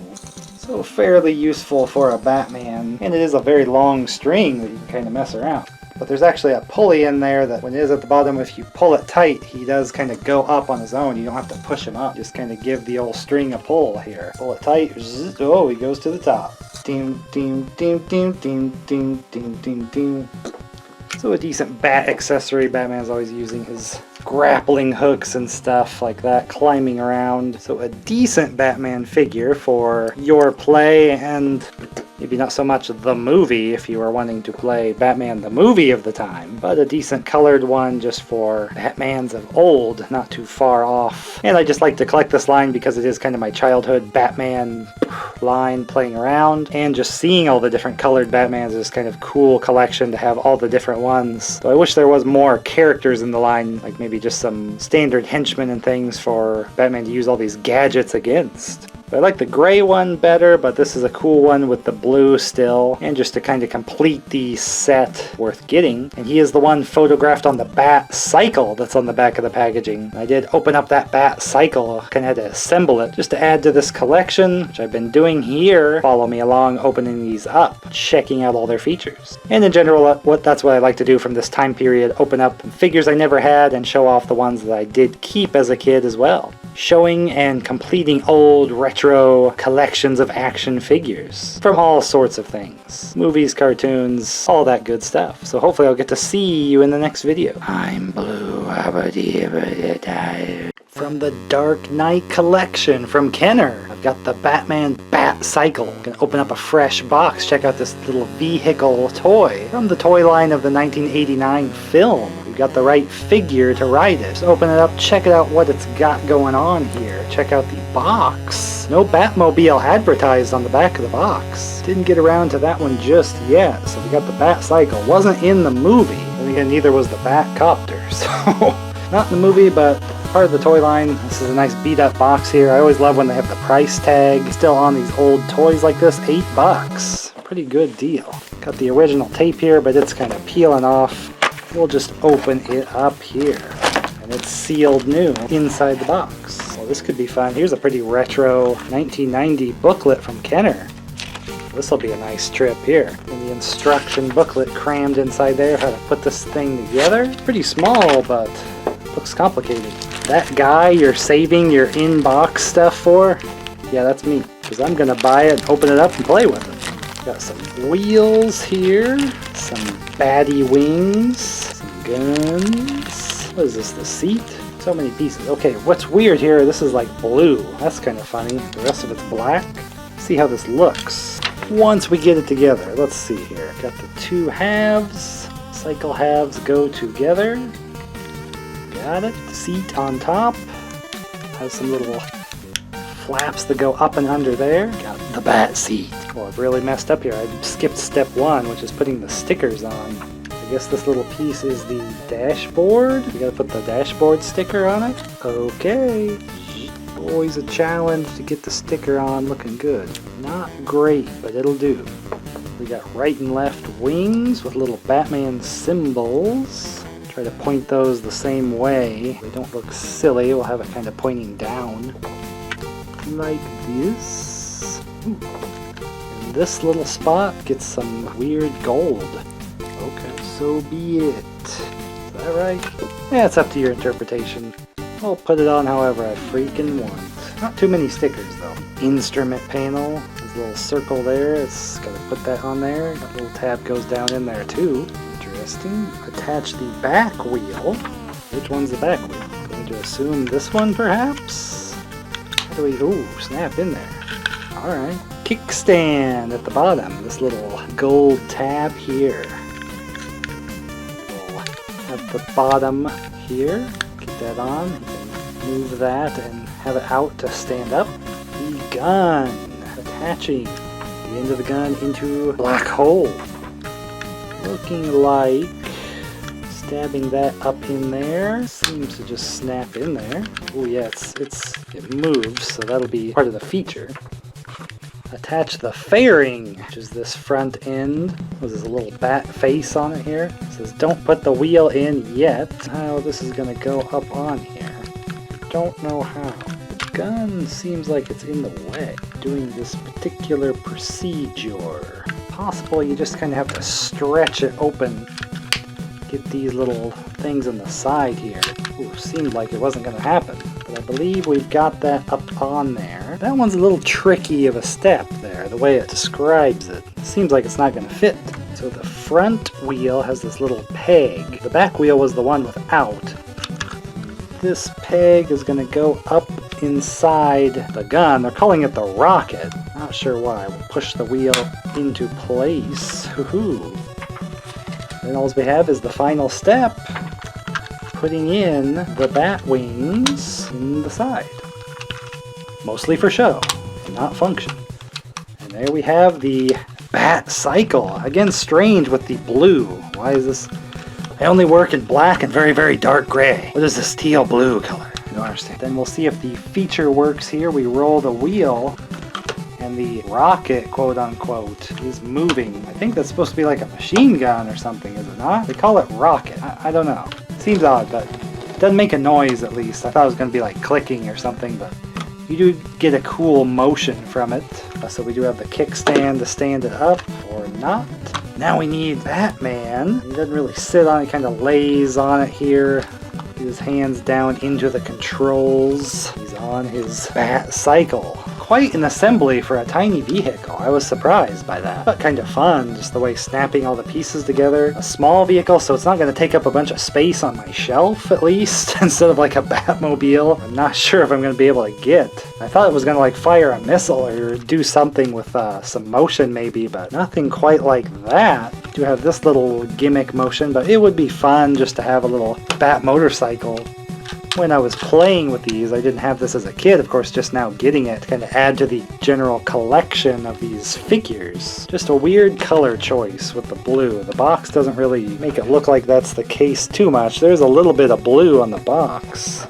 So fairly useful for a Batman. And it is a very long string that you can kind of mess around. But there's actually a pulley in there that when it is at the bottom, if you pull it tight, he does kind of go up on his own. You don't have to push him up. Just kind of give the old string a pull here. Pull it tight. Oh, he goes to the top. Ding, ding, ding, ding, ding, ding, ding, ding, ding. So a decent bat accessory. Batman's always using his grappling hooks and stuff like that, climbing around. So a decent Batman figure for your play, and maybe not so much the movie if you were wanting to play Batman the movie of the time, but a decent colored one just for Batmans of old, not too far off. And I just like to collect this line because it is kind of my childhood Batman line playing around, and just seeing all the different colored Batmans is kind of cool collection to have all the different ones. So I wish there was more characters in the line, like maybe just some standard henchmen and things for Batman to use all these gadgets against. I like the gray one better, but this is a cool one with the blue still, and just to kind of complete the set, worth getting. And he is the one photographed on the Bat Cycle that's on the back of the packaging. I did open up that Bat Cycle, kind of had to assemble it just to add to this collection, which I've been doing here. Follow me along opening these up, checking out all their features. And in general, that's what I like to do from this time period, open up figures I never had and show off the ones that I did keep as a kid as well. Showing and completing old retro collections of action figures from all sorts of things. Movies, cartoons, all that good stuff. So hopefully I'll get to see you in the next video. I'm Blue. From the Dark Knight collection from Kenner, I've got the Batman Bat Cycle. I'm gonna open up a fresh box. Check out this little vehicle toy from the toy line of the 1989 film. Got the right figure to ride it. Just open it up, check it out what it's got going on here. Check out the box. No Batmobile advertised on the back of the box. Didn't get around to that one just yet. So we got the Bat Cycle. Wasn't in the movie. And again, neither was the Bat Copter. So not in the movie, but part of the toy line. This is a nice beat up box here. I always love when they have the price tag still on these old toys like this. $8. Pretty good deal. Got the original tape here, but it's kind of peeling off. We'll just open it up here, and it's sealed new inside the box. Well, this could be fun. Here's a pretty retro 1990 booklet from Kenner. This will be a nice trip here. And the instruction booklet crammed inside there, how to put this thing together. It's pretty small, but looks complicated. That guy you're saving your in-box stuff for? Yeah, that's me, because I'm gonna buy it and open it up and play with it. Got some wheels here, some baddie wings, some guns. What is this, the seat? So many pieces. Okay, what's weird here, this is like blue. That's kind of funny. The rest of it's black. See how this looks once we get it together. Let's see here. Got the two halves. Cycle halves go together. Got it. Seat on top. Has some little flaps that go up and under there. Got the bat seat. Well, I've really messed up here. I skipped step one, which is putting the stickers on. I guess this little piece is the dashboard. You gotta put the dashboard sticker on it. Okay. Always a challenge to get the sticker on looking good. Not great, but it'll do. We got right and left wings with little Batman symbols. Try to point those the same way. They don't look silly. We'll have it kind of pointing down. Like this. Ooh. And this little spot gets some weird gold. Okay, so be it. Is that right? Yeah, it's up to your interpretation. I'll put it on however I freaking want. Not too many stickers though. Instrument panel. There's a little circle there. It's gotta put that on there. That little tab goes down in there too. Interesting. Attach the back wheel. Which one's the back wheel? Going to assume this one perhaps? Ooh, snap in there. Alright. Kickstand at the bottom. This little gold tab here. We'll have the bottom here. Get that on. You can move that and have it out to stand up. The gun. Attaching the end of the gun into a black hole. Looking like stabbing that up in there. Seems to just snap in there. Oh yeah, it moves, so that'll be part of the feature. Attach the fairing, which is this front end. There's a little bat face on it here. It says don't put the wheel in yet. How this is gonna go up on here. Don't know how. The gun seems like it's in the way. Doing this particular procedure. Possible you just kind of have to stretch it open. Get these little things on the side here. Ooh, seemed like it wasn't going to happen, but I believe we've got that up on there. That one's a little tricky of a step there, the way it describes it. Seems like it's not going to fit. So the front wheel has this little peg. The back wheel was the one without. this peg is going to go up inside the gun. They're calling it the rocket. Not sure why. We'll push the wheel into place. Woohoo! Then all we have is the final step. Putting in the bat wings in the side. Mostly for show, and not function. And there we have the bat cycle. Again, strange with the blue. Why is this? I only work in black and very, very dark gray. What is this teal blue color? I don't understand. Then we'll see if the feature works here. We roll the wheel, and the rocket, quote unquote, is moving. I think that's supposed to be like a machine gun or something, is it not? They call it rocket. I don't know. Seems odd, but it doesn't make a noise at least. I thought it was going to be like clicking or something, but you do get a cool motion from it. So we do have the kickstand to stand it up, or not. Now we need Batman. He doesn't really sit on it, he kind of lays on it here. His hands down into the controls. He's on his bat cycle. Quite an assembly for a tiny vehicle. I was surprised by that. But kind of fun, just the way snapping all the pieces together. A small vehicle, so it's not going to take up a bunch of space on my shelf, at least, instead of like a Batmobile. I'm not sure if I'm going to be able to get. I thought it was going to like fire a missile or do something with some motion maybe, but nothing quite like that. I do have this little gimmick motion, but it would be fun just to have a little Bat motorcycle. When I was playing with these, I didn't have this as a kid, of course, just now getting it to kind of add to the general collection of these figures. Just a weird color choice with the blue. The box doesn't really make it look like that's the case too much. There's a little bit of blue on the box.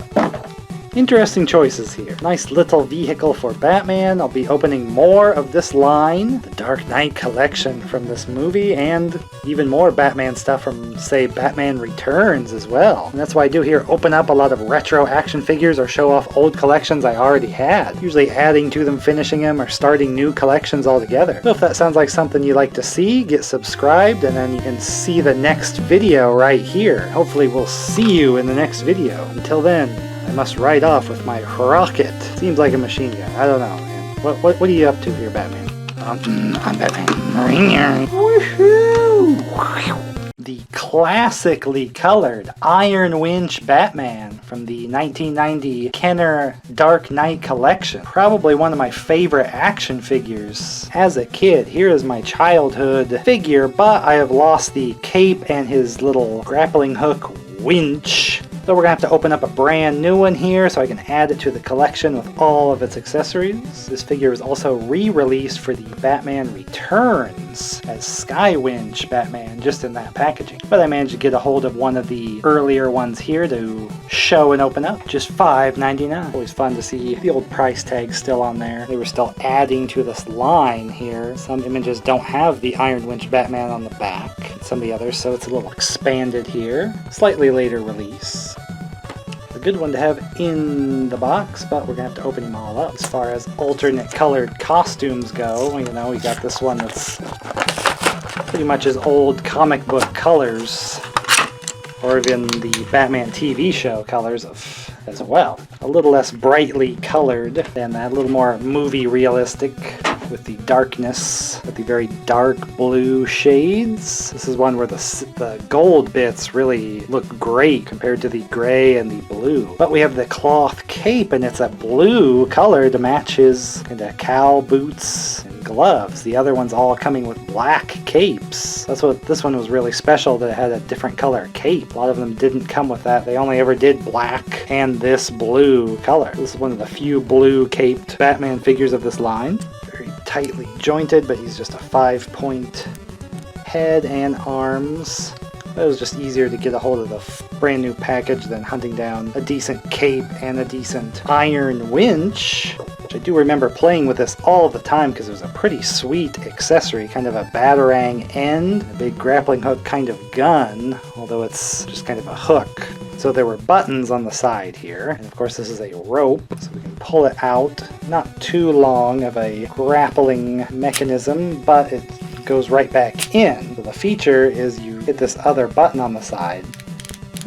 Interesting choices here. Nice little vehicle for Batman. I'll be opening more of this line, the Dark Knight collection from this movie, and even more Batman stuff from, say, Batman Returns as well. And that's why I do here open up a lot of retro action figures or show off old collections I already had. Usually adding to them, finishing them, or starting new collections altogether. So if that sounds like something you'd like to see, get subscribed, and then you can see the next video right here. Hopefully we'll see you in the next video. Until then, I must ride off with my rocket. Seems like a machine gun. I don't know, man. What are you up to here, Batman? I'm Batman. Woohoo! The classically colored Iron Winch Batman from the 1990 Kenner Dark Knight collection. Probably one of my favorite action figures as a kid. Here is my childhood figure, but I have lost the cape and his little grappling hook winch. So we're going to have to open up a brand new one here so I can add it to the collection with all of its accessories. This figure is also re-released for the Batman Returns as Skywinch Batman, just in that packaging. But I managed to get a hold of one of the earlier ones here to show and open up. Just $5.99. Always fun to see the old price tag still on there. They were still adding to this line here. Some images don't have the Iron Winch Batman on the back. Some of the others, so it's a little expanded here. Slightly later release. A good one to have in the box, but we're gonna have to open them all up. As far as alternate colored costumes go, you know, we got this one that's pretty much his old comic book colors, or even the Batman TV show colors as well. A little less brightly colored than that, a little more movie realistic with the darkness, with the very dark blue shades. This is one where the gold bits really look great compared to the gray and the blue. But we have the cloth cape, and it's a blue color to match his kind of cow boots and gloves. The other one's all coming with black capes. That's what this one was really special, that it had a different color cape. A lot of them didn't come with that. They only ever did black and this blue color. This is one of the few blue caped Batman figures of this line. Very tightly jointed, but he's just a 5-point head and arms. It was just easier to get a hold of the brand new package than hunting down a decent cape and a decent iron winch. Which I do remember playing with this all the time because it was a pretty sweet accessory, kind of a batarang end, a big grappling hook kind of gun, although it's just kind of a hook. So there were buttons on the side here, and of course this is a rope, so we can pull it out. Not too long of a grappling mechanism, but it goes right back in. So the feature is you hit this other button on the side.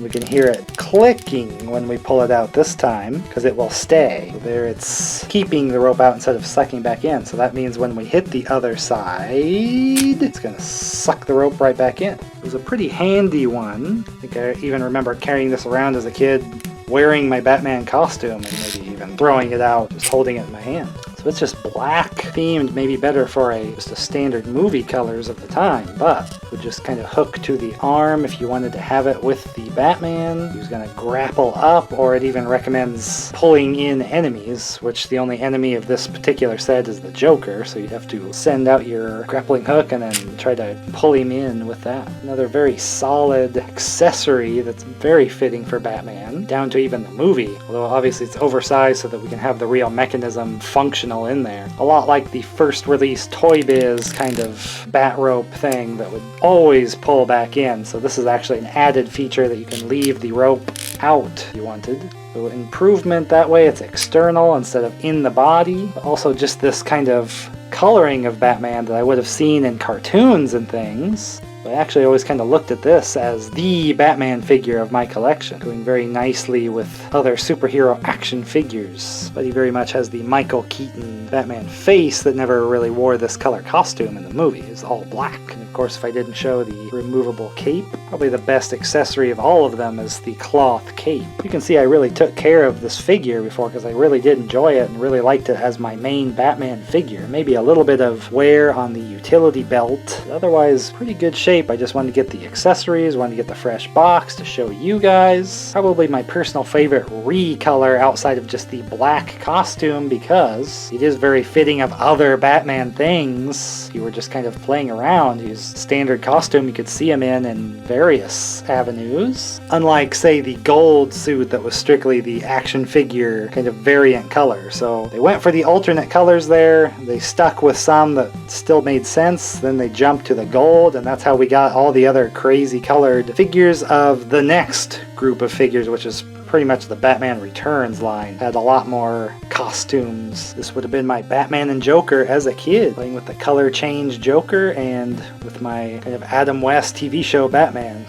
We can hear it clicking when we pull it out this time, because it will stay. So there it's keeping the rope out instead of sucking back in. So that means when we hit the other side, it's going to suck the rope right back in. It was a pretty handy one. I think I even remember carrying this around as a kid wearing my Batman costume and maybe even throwing it out, just holding it in my hand. So it's just black themed, maybe better for just a standard movie colors of the time, but would just kind of hook to the arm if you wanted to have it with the Batman who's going to grapple up, or it even recommends pulling in enemies, which the only enemy of this particular set is the Joker, so you'd have to send out your grappling hook and then try to pull him in with that. Another very solid accessory that's very fitting for Batman, down to even the movie, although obviously it's oversized so that we can have the real mechanism functional in there. A lot like the first release Toy Biz kind of bat rope thing that would always pull back in. So this is actually an added feature that you can leave the rope out if you wanted. So improvement that way, it's external instead of in the body. But also just this kind of coloring of Batman that I would have seen in cartoons and things. I actually always kind of looked at this as the Batman figure of my collection, going very nicely with other superhero action figures. But he very much has the Michael Keaton Batman face that never really wore this color costume in the movie. It's all black. And of course, if I didn't show the removable cape, probably the best accessory of all of them is the cloth cape. You can see I really took care of this figure before because I really did enjoy it and really liked it as my main Batman figure. Maybe a little bit of wear on the utility belt, otherwise pretty good shape. I just wanted to get the accessories, wanted to get the fresh box to show you guys. Probably my personal favorite recolor outside of just the black costume because it is very fitting of other Batman things. If you were just kind of playing around, his standard costume you could see him in various avenues. Unlike, say, the gold suit that was strictly the action figure kind of variant color. So they went for the alternate colors there. They stuck with some that still made sense. Then they jumped to the gold, and that's how we got all the other crazy colored figures of the next group of figures, which is pretty much the Batman Returns line. Had a lot more costumes. This would have been my Batman and Joker as a kid, playing with the color change Joker and with my kind of Adam West TV show Batman.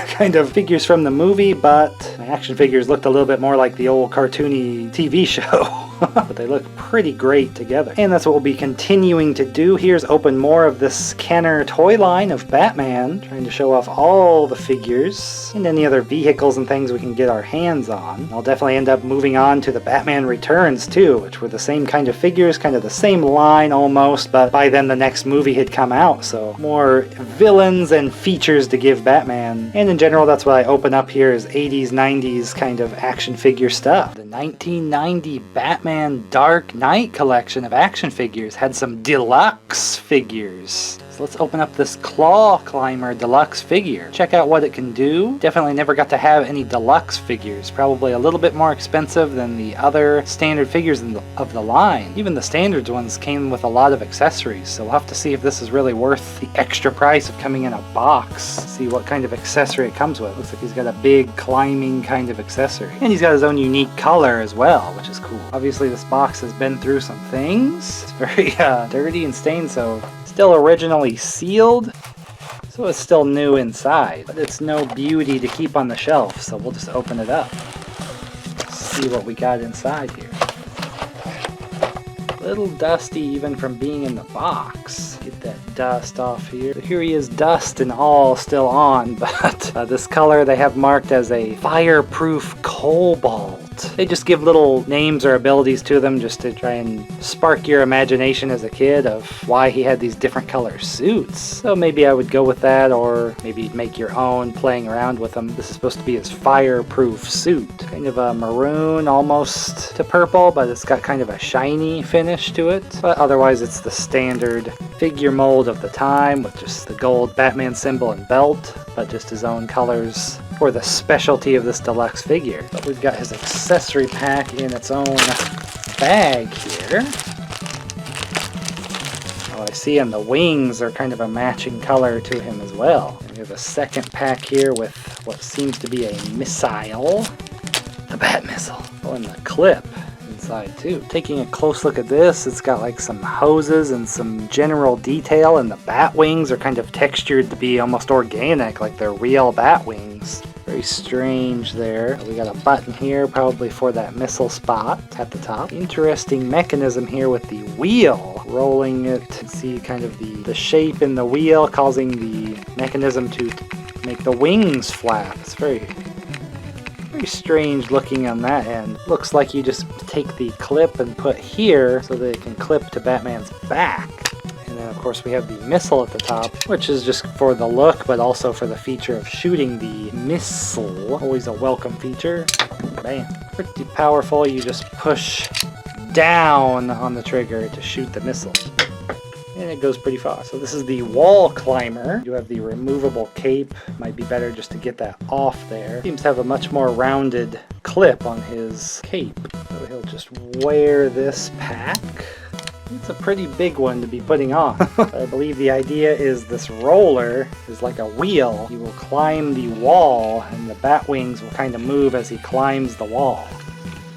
Kind of figures from the movie, but my action figures looked a little bit more like the old cartoony TV show. But they look pretty great together. And that's what we'll be continuing to do. Here's open more of this Kenner toy line of Batman, trying to show off all the figures and any other vehicles and things we can get our hands on. I'll definitely end up moving on to the Batman Returns too, which were the same kind of figures, kind of the same line almost, but by then the next movie had come out, so more villains and features to give Batman. And in general, that's what I open up here is 80s, 90s kind of action figure stuff. The 1990 Batman Dark Knight collection of action figures had some deluxe figures. So let's open up this Claw Climber deluxe figure. Check out what it can do. Definitely never got to have any deluxe figures. Probably a little bit more expensive than the other standard figures of the line. Even the standard ones came with a lot of accessories, so we'll have to see if this is really worth the extra price of coming in a box. See what kind of accessory it comes with. Looks like he's got a big climbing kind of accessory. And he's got his own unique color as well, which is cool. Obviously this box has been through some things. It's very dirty and stained, so still originally sealed, so it's still new inside, but it's no beauty to keep on the shelf, so we'll just open it up. See what we got inside here. A little dusty even from being in the box. Get that dust off here. So here he is, dust and all still on, but this color they have marked as a fireproof cobalt. They just give little names or abilities to them just to try and spark your imagination as a kid of why he had these different color suits. So maybe I would go with that, or maybe you'd make your own playing around with them. This is supposed to be his fireproof suit. Kind of a maroon almost to purple, but it's got kind of a shiny finish to it. But otherwise it's the standard figure mold of the time with just the gold Batman symbol and belt, but just his own colors for the specialty of this deluxe figure. But we've got his accessory pack in its own bag here. Oh, I see, and the wings are kind of a matching color to him as well. And we have a second pack here with what seems to be a missile. The Bat Missile. Oh, and the clip inside too. Taking a close look at this, it's got like some hoses and some general detail, and the bat wings are kind of textured to be almost organic, like they're real bat wings. Very strange there. We got a button here, probably for that missile spot at the top. Interesting mechanism here with the wheel. Rolling it, see kind of the shape in the wheel causing the mechanism to make the wings flap. It's very Very strange looking on that end. Looks like you just take the clip and put here so that it can clip to Batman's back. And then of course we have the missile at the top, which is just for the look, but also for the feature of shooting the missile. Always a welcome feature. Bam. Pretty powerful. You just push down on the trigger to shoot the missile. And it goes pretty far. So this is the wall climber. You have the removable cape. Might be better just to get that off there. Seems to have a much more rounded clip on his cape. So he'll just wear this pack. It's a pretty big one to be putting on. I believe the idea is this roller is like a wheel. He will climb the wall and the bat wings will kind of move as he climbs the wall.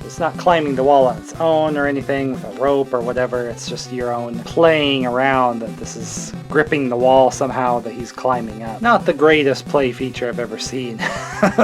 It's not climbing the wall on its own or anything with a rope or whatever. It's just your own playing around that this is gripping the wall somehow that he's climbing up. Not the greatest play feature I've ever seen,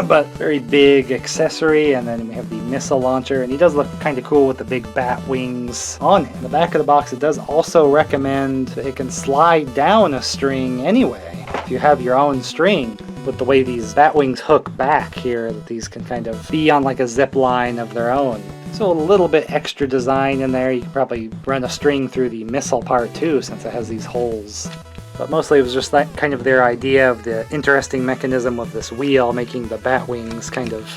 but very big accessory. And then we have the missile launcher, and he does look kind of cool with the big bat wings on it. In the back of the box, it does also recommend that it can slide down a string anyway. If you have your own string, with the way these bat wings hook back here, that these can kind of be on like a zip line of their own. So a little bit extra design in there. You could probably run a string through the missile part too, since it has these holes. But mostly it was just that kind of their idea of the interesting mechanism of this wheel, making the bat wings kind of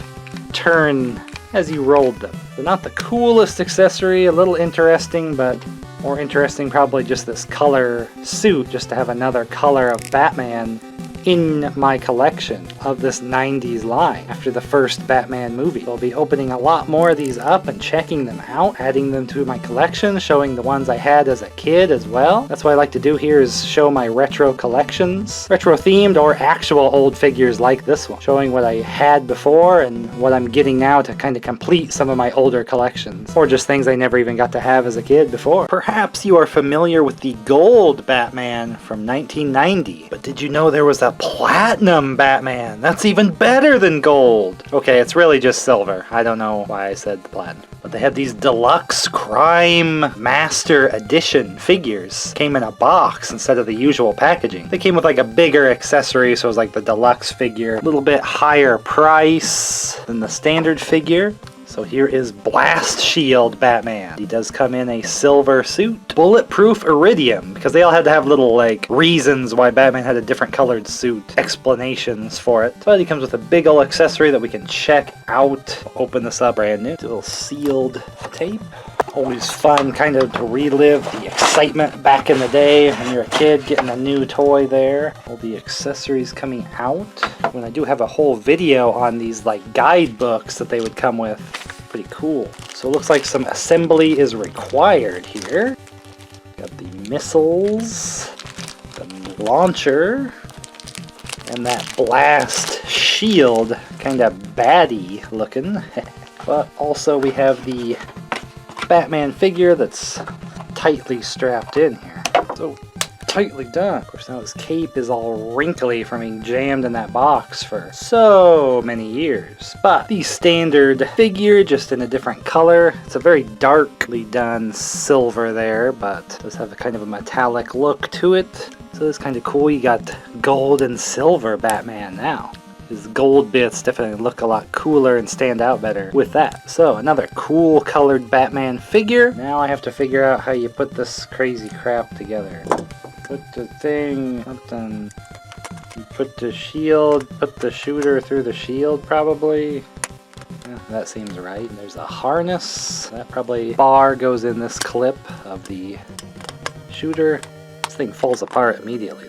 turn as you rolled them. So not the coolest accessory, a little interesting, but more interesting probably just this color suit, just to have another color of Batman in my collection of this 90s line after the first Batman movie. I'll be opening a lot more of these up and checking them out, adding them to my collection, showing the ones I had as a kid as well. That's what I like to do here, is show my retro collections, retro themed or actual old figures like this one, showing what I had before and what I'm getting now to kind of complete some of my older collections, or just things I never even got to have as a kid before. Perhaps you are familiar with the gold Batman from 1990, but did you know there was a platinum Batman? That's even better than gold. Okay, it's really just silver. I don't know why I said the platinum. But they had these deluxe Crime Master Edition figures. Came in a box instead of the usual packaging. They came with like a bigger accessory, so it was like the deluxe figure. A little bit higher price than the standard figure. So here is Blast Shield Batman. He does come in a silver suit. Bulletproof Iridium, because they all had to have little like reasons why Batman had a different colored suit. Explanations for it. But he comes with a big ol' accessory that we can check out. Open this up brand new. A little sealed tape. Always fun kind of to relive the excitement back in the day when you're a kid getting a new toy there. All the accessories coming out. When I do have a whole video on these like guidebooks that they would come with. Pretty cool. So it looks like some assembly is required here. Got the missiles, the launcher, and that blast shield. Kind of baddie looking. But also we have the Batman figure that's tightly strapped in here. So tightly done. Of course now his cape is all wrinkly from being jammed in that box for so many years. But the standard figure, just in a different color. It's a very darkly done silver there, but it does have a kind of a metallic look to it. So it's kind of cool. You got gold and silver Batman now. His gold bits definitely look a lot cooler and stand out better with that. So another cool colored Batman figure. Now I have to figure out how you put this crazy crap together. Put the thing, something, you put the shield, put the shooter through the shield probably. Yeah, that seems right. And there's a harness. That probably bar goes in this clip of the shooter. This thing falls apart immediately.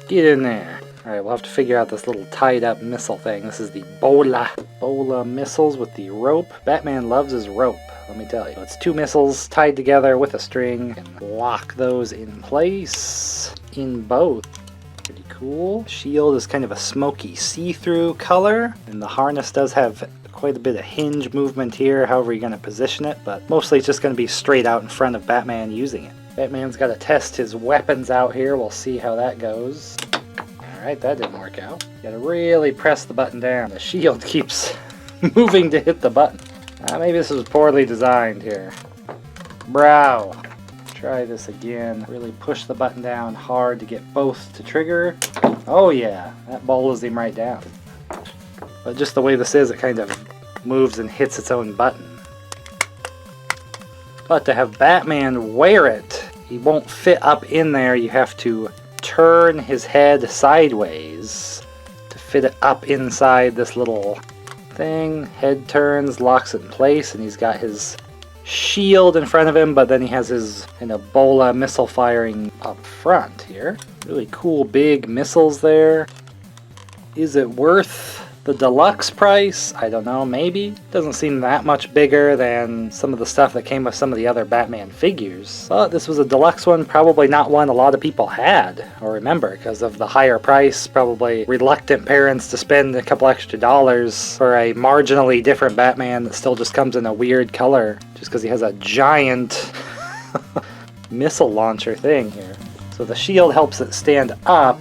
Get in there. Alright, we'll have to figure out this little tied up missile thing. This is the Bola missiles with the rope. Batman loves his rope, let me tell you. So it's two missiles tied together with a string. And lock those in place in both. Pretty cool. Shield is kind of a smoky see-through color. And the harness does have quite a bit of hinge movement here, however you're going to position it. But mostly it's just going to be straight out in front of Batman using it. Batman's got to test his weapons out here. We'll see how that goes. Alright, that didn't work out. You gotta really press the button down. The shield keeps moving to hit the button. Maybe this was poorly designed here. Brow. Try this again. Really push the button down hard to get both to trigger. Oh yeah, that bowls him right down. But just the way this is, it kind of moves and hits its own button. But to have Batman wear it, he won't fit up in there. You have to turn his head sideways to fit it up inside this little thing. Head turns, locks it in place, and he's got his shield in front of him, but then he has his Ebola missile firing up front here. Really cool big missiles there. Is it worth the deluxe price? I don't know, maybe. Doesn't seem that much bigger than some of the stuff that came with some of the other Batman figures. But this was a deluxe one, probably not one a lot of people had or remember because of the higher price, probably reluctant parents to spend a couple extra dollars for a marginally different Batman that still just comes in a weird color just because he has a giant missile launcher thing here. So the shield helps it stand up,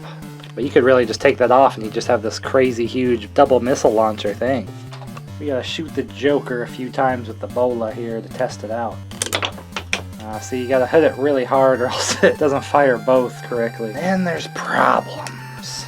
but you could really just take that off and you just have this crazy huge double missile launcher thing. We gotta shoot the Joker a few times with the Ebola here to test it out. See, you gotta hit it really hard or else it doesn't fire both correctly. Then there's problems.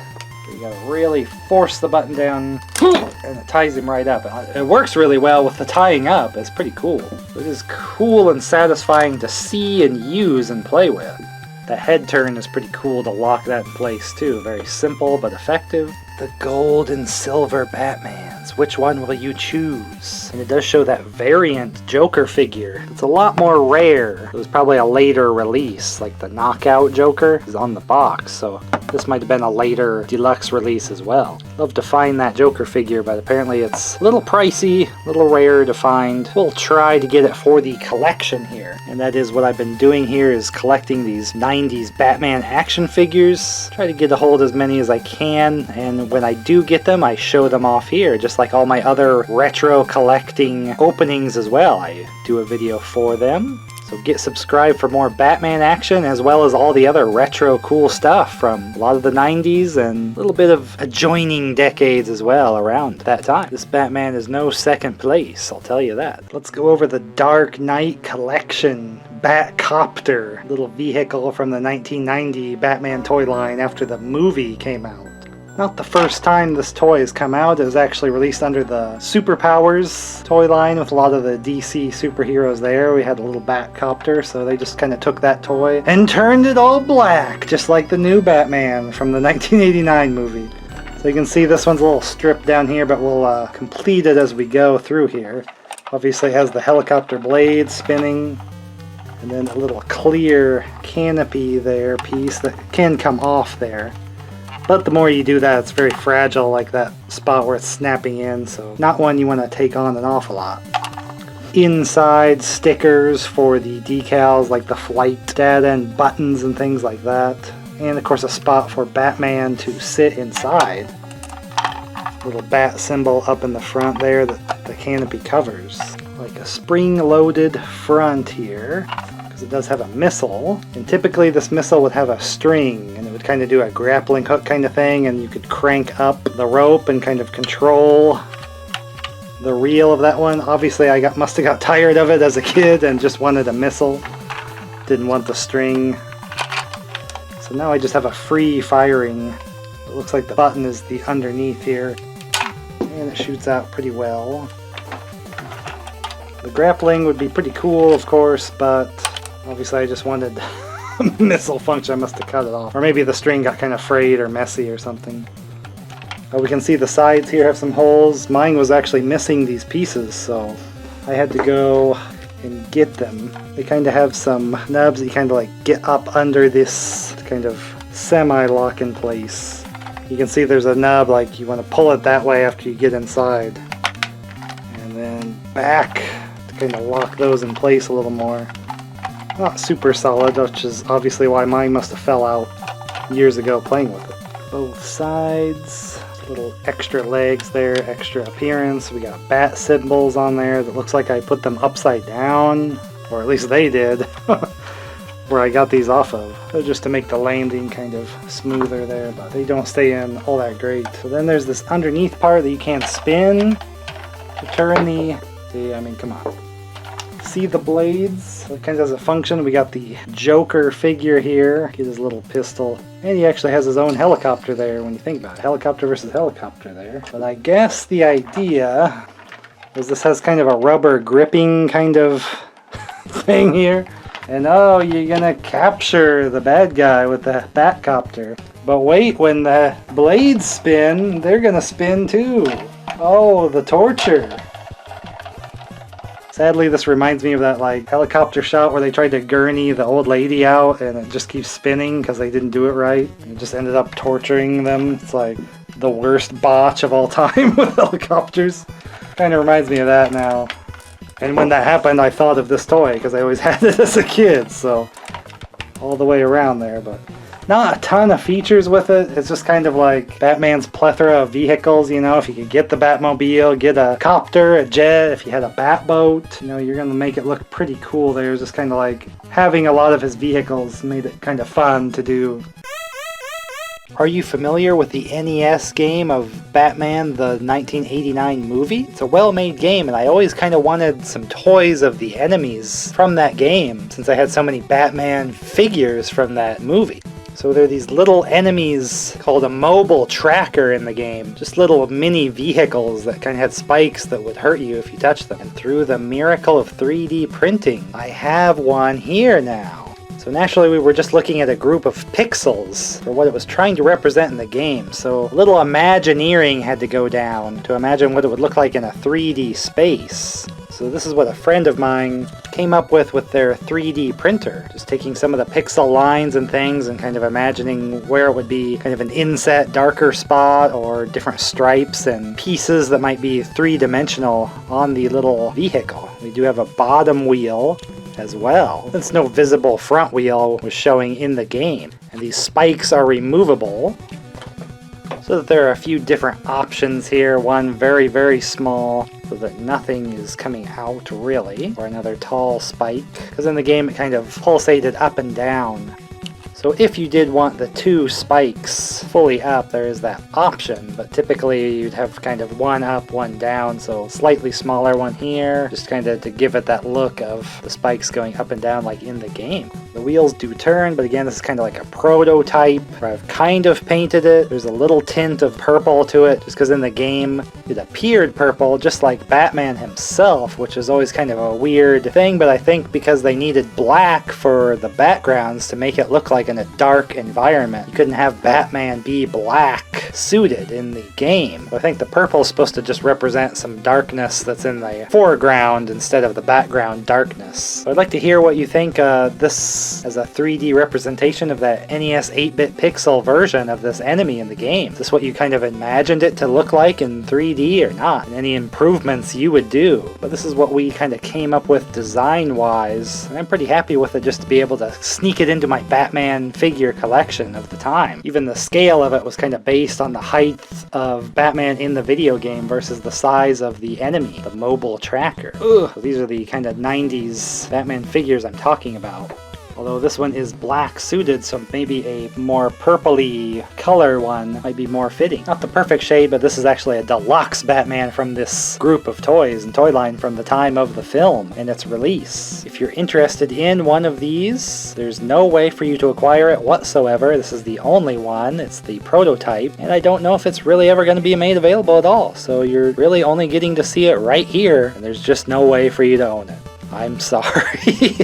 You gotta really force the button down and it ties him right up. It works really well with the tying up. It's pretty cool. It is cool and satisfying to see and use and play with. The head turn is pretty cool to lock that in place too. Very simple but effective. The gold and silver Batmans. Which one will you choose? And it does show that variant Joker figure. It's a lot more rare. It was probably a later release, like the Knockout Joker is on the box, so this might have been a later deluxe release as well. Love to find that Joker figure, but apparently it's a little pricey, a little rare to find. We'll try to get it for the collection here. And that is what I've been doing here, is collecting these 90s Batman action figures. Try to get a hold of as many as I can, and when I do get them, I show them off here, just like all my other retro collecting openings as well. I do a video for them. So get subscribed for more Batman action, as well as all the other retro cool stuff from a lot of the 90s and a little bit of adjoining decades as well around that time. This Batman is no second place, I'll tell you that. Let's go over the Dark Knight Collection Batcopter, little vehicle from the 1990 Batman toy line after the movie came out. Not the first time this toy has come out. It was actually released under the Superpowers toy line with a lot of the DC superheroes there. We had a little Batcopter, so they just kind of took that toy and turned it all black, just like the new Batman from the 1989 movie. So you can see this one's a little stripped down here, but we'll complete it as we go through here. Obviously it has the helicopter blade spinning, and then a little clear canopy there piece that can come off there. But the more you do that, it's very fragile, like that spot where it's snapping in, so not one you want to take on an awful lot. Inside stickers for the decals, like the flight data and buttons and things like that. And of course a spot for Batman to sit inside. Little bat symbol up in the front there that the canopy covers. Like a spring-loaded front here. It does have a missile, and typically this missile would have a string, and it would kind of do a grappling hook kind of thing, and you could crank up the rope and kind of control the reel of that one. Obviously I must have got tired of it as a kid and just wanted a missile. Didn't want the string. So now I just have a free firing. It looks like the button is the underneath here, and it shoots out pretty well. The grappling would be pretty cool, of course, but obviously I just wanted a missile function. I must have cut it off. Or maybe the string got kind of frayed or messy or something. We can see the sides here have some holes. Mine was actually missing these pieces, so I had to go and get them. They kind of have some nubs that you kind of like get up under this to kind of semi-lock in place. You can see there's a nub, like you want to pull it that way after you get inside. And then back to kind of lock those in place a little more. Not super solid, which is obviously why mine must have fell out years ago playing with it. Both sides, little extra legs there, extra appearance. We got bat symbols on there that looks like I put them upside down, or at least they did, where I got these off of. Just to make the landing kind of smoother there, but they don't stay in all that great. So then there's this underneath part that you can't spin to turn the, see, I mean, come on. see the blades. What kind of does it function? We got the Joker figure here. Get his little pistol. And he actually has his own helicopter there when you think about it. Helicopter versus helicopter there. But I guess the idea is this has kind of a rubber gripping kind of thing here. And oh, you're gonna capture the bad guy with the Batcopter. But wait, when the blades spin, they're gonna spin too. Oh, the torture. Sadly, this reminds me of that like helicopter shot where they tried to gurney the old lady out and it just keeps spinning because they didn't do it right. And it just ended up torturing them. It's like the worst botch of all time with helicopters. Kind of reminds me of that now. And when that happened, I thought of this toy because I always had it as a kid, so all the way around there. But not a ton of features with it. It's just kind of like Batman's plethora of vehicles, you know. If you could get the Batmobile, get a copter, a jet, if you had a Batboat, you know, you're going to make it look pretty cool there. It's just kind of like having a lot of his vehicles made it kind of fun to do. Are you familiar with the NES game of Batman the 1989 movie? It's a well-made game, and I always kind of wanted some toys of the enemies from that game since I had so many Batman figures from that movie. So there are these little enemies called a mobile tracker in the game. Just little mini vehicles that kind of had spikes that would hurt you if you touched them. And through the miracle of 3D printing, I have one here now. So naturally we were just looking at a group of pixels for what it was trying to represent in the game. So a little Imagineering had to go down to imagine what it would look like in a 3D space. So this is what a friend of mine came up with their 3D printer. Just taking some of the pixel lines and things and kind of imagining where it would be kind of an inset darker spot or different stripes and pieces that might be three-dimensional on the little vehicle. We do have a bottom wheel as well, since no visible front wheel was showing in the game. And these spikes are removable, so that there are a few different options here. One very, very small, so that nothing is coming out really, or another tall spike, because in the game it kind of pulsated up and down. So if you did want the two spikes fully up, there is that option, but typically you'd have kind of one up, one down, so slightly smaller one here, just kind of to give it that look of the spikes going up and down like in the game. The wheels do turn, but again, this is kind of like a prototype, where I've kind of painted it. There's a little tint of purple to it, just because in the game it appeared purple, just like Batman himself, which is always kind of a weird thing, but I think because they needed black for the backgrounds to make it look like in a dark environment, you couldn't have Batman be black suited in the game. I think the purple is supposed to just represent some darkness that's in the foreground instead of the background darkness. So I'd like to hear what you think this as a 3D representation of that NES 8-bit pixel version of this enemy in the game. Is this what you kind of imagined it to look like in 3D or not? And any improvements you would do? But this is what we kind of came up with design-wise, and I'm pretty happy with it just to be able to sneak it into my Batman figure collection of the time. Even the scale of it was kind of based on the height of Batman in the video game versus the size of the enemy, the mobile tracker. Ugh. So these are the kind of 90s Batman figures I'm talking about. Although this one is black suited, so maybe a more purpley color one might be more fitting. Not the perfect shade, but this is actually a deluxe Batman from this group of toys and toy line from the time of the film and its release. If you're interested in one of these, there's no way for you to acquire it whatsoever. This is the only one. It's the prototype, and I don't know if it's really ever going to be made available at all. So you're really only getting to see it right here, and there's just no way for you to own it. I'm sorry.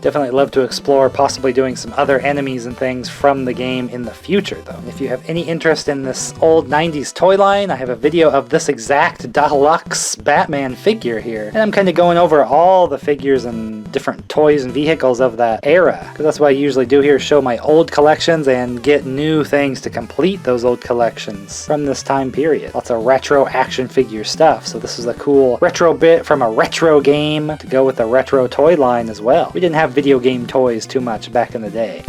Definitely love to explore possibly doing some other enemies and things from the game in the future though. And if you have any interest in this old 90s toy line, I have a video of this exact deluxe Batman figure here. And I'm kind of going over all the figures and different toys and vehicles of that era. Because that's what I usually do here, show my old collections and get new things to complete those old collections from this time period. Lots of retro action figure stuff. So this is a cool retro bit from a retro game to go with the retro toy line as well. We didn't have video game toys too much back in the day.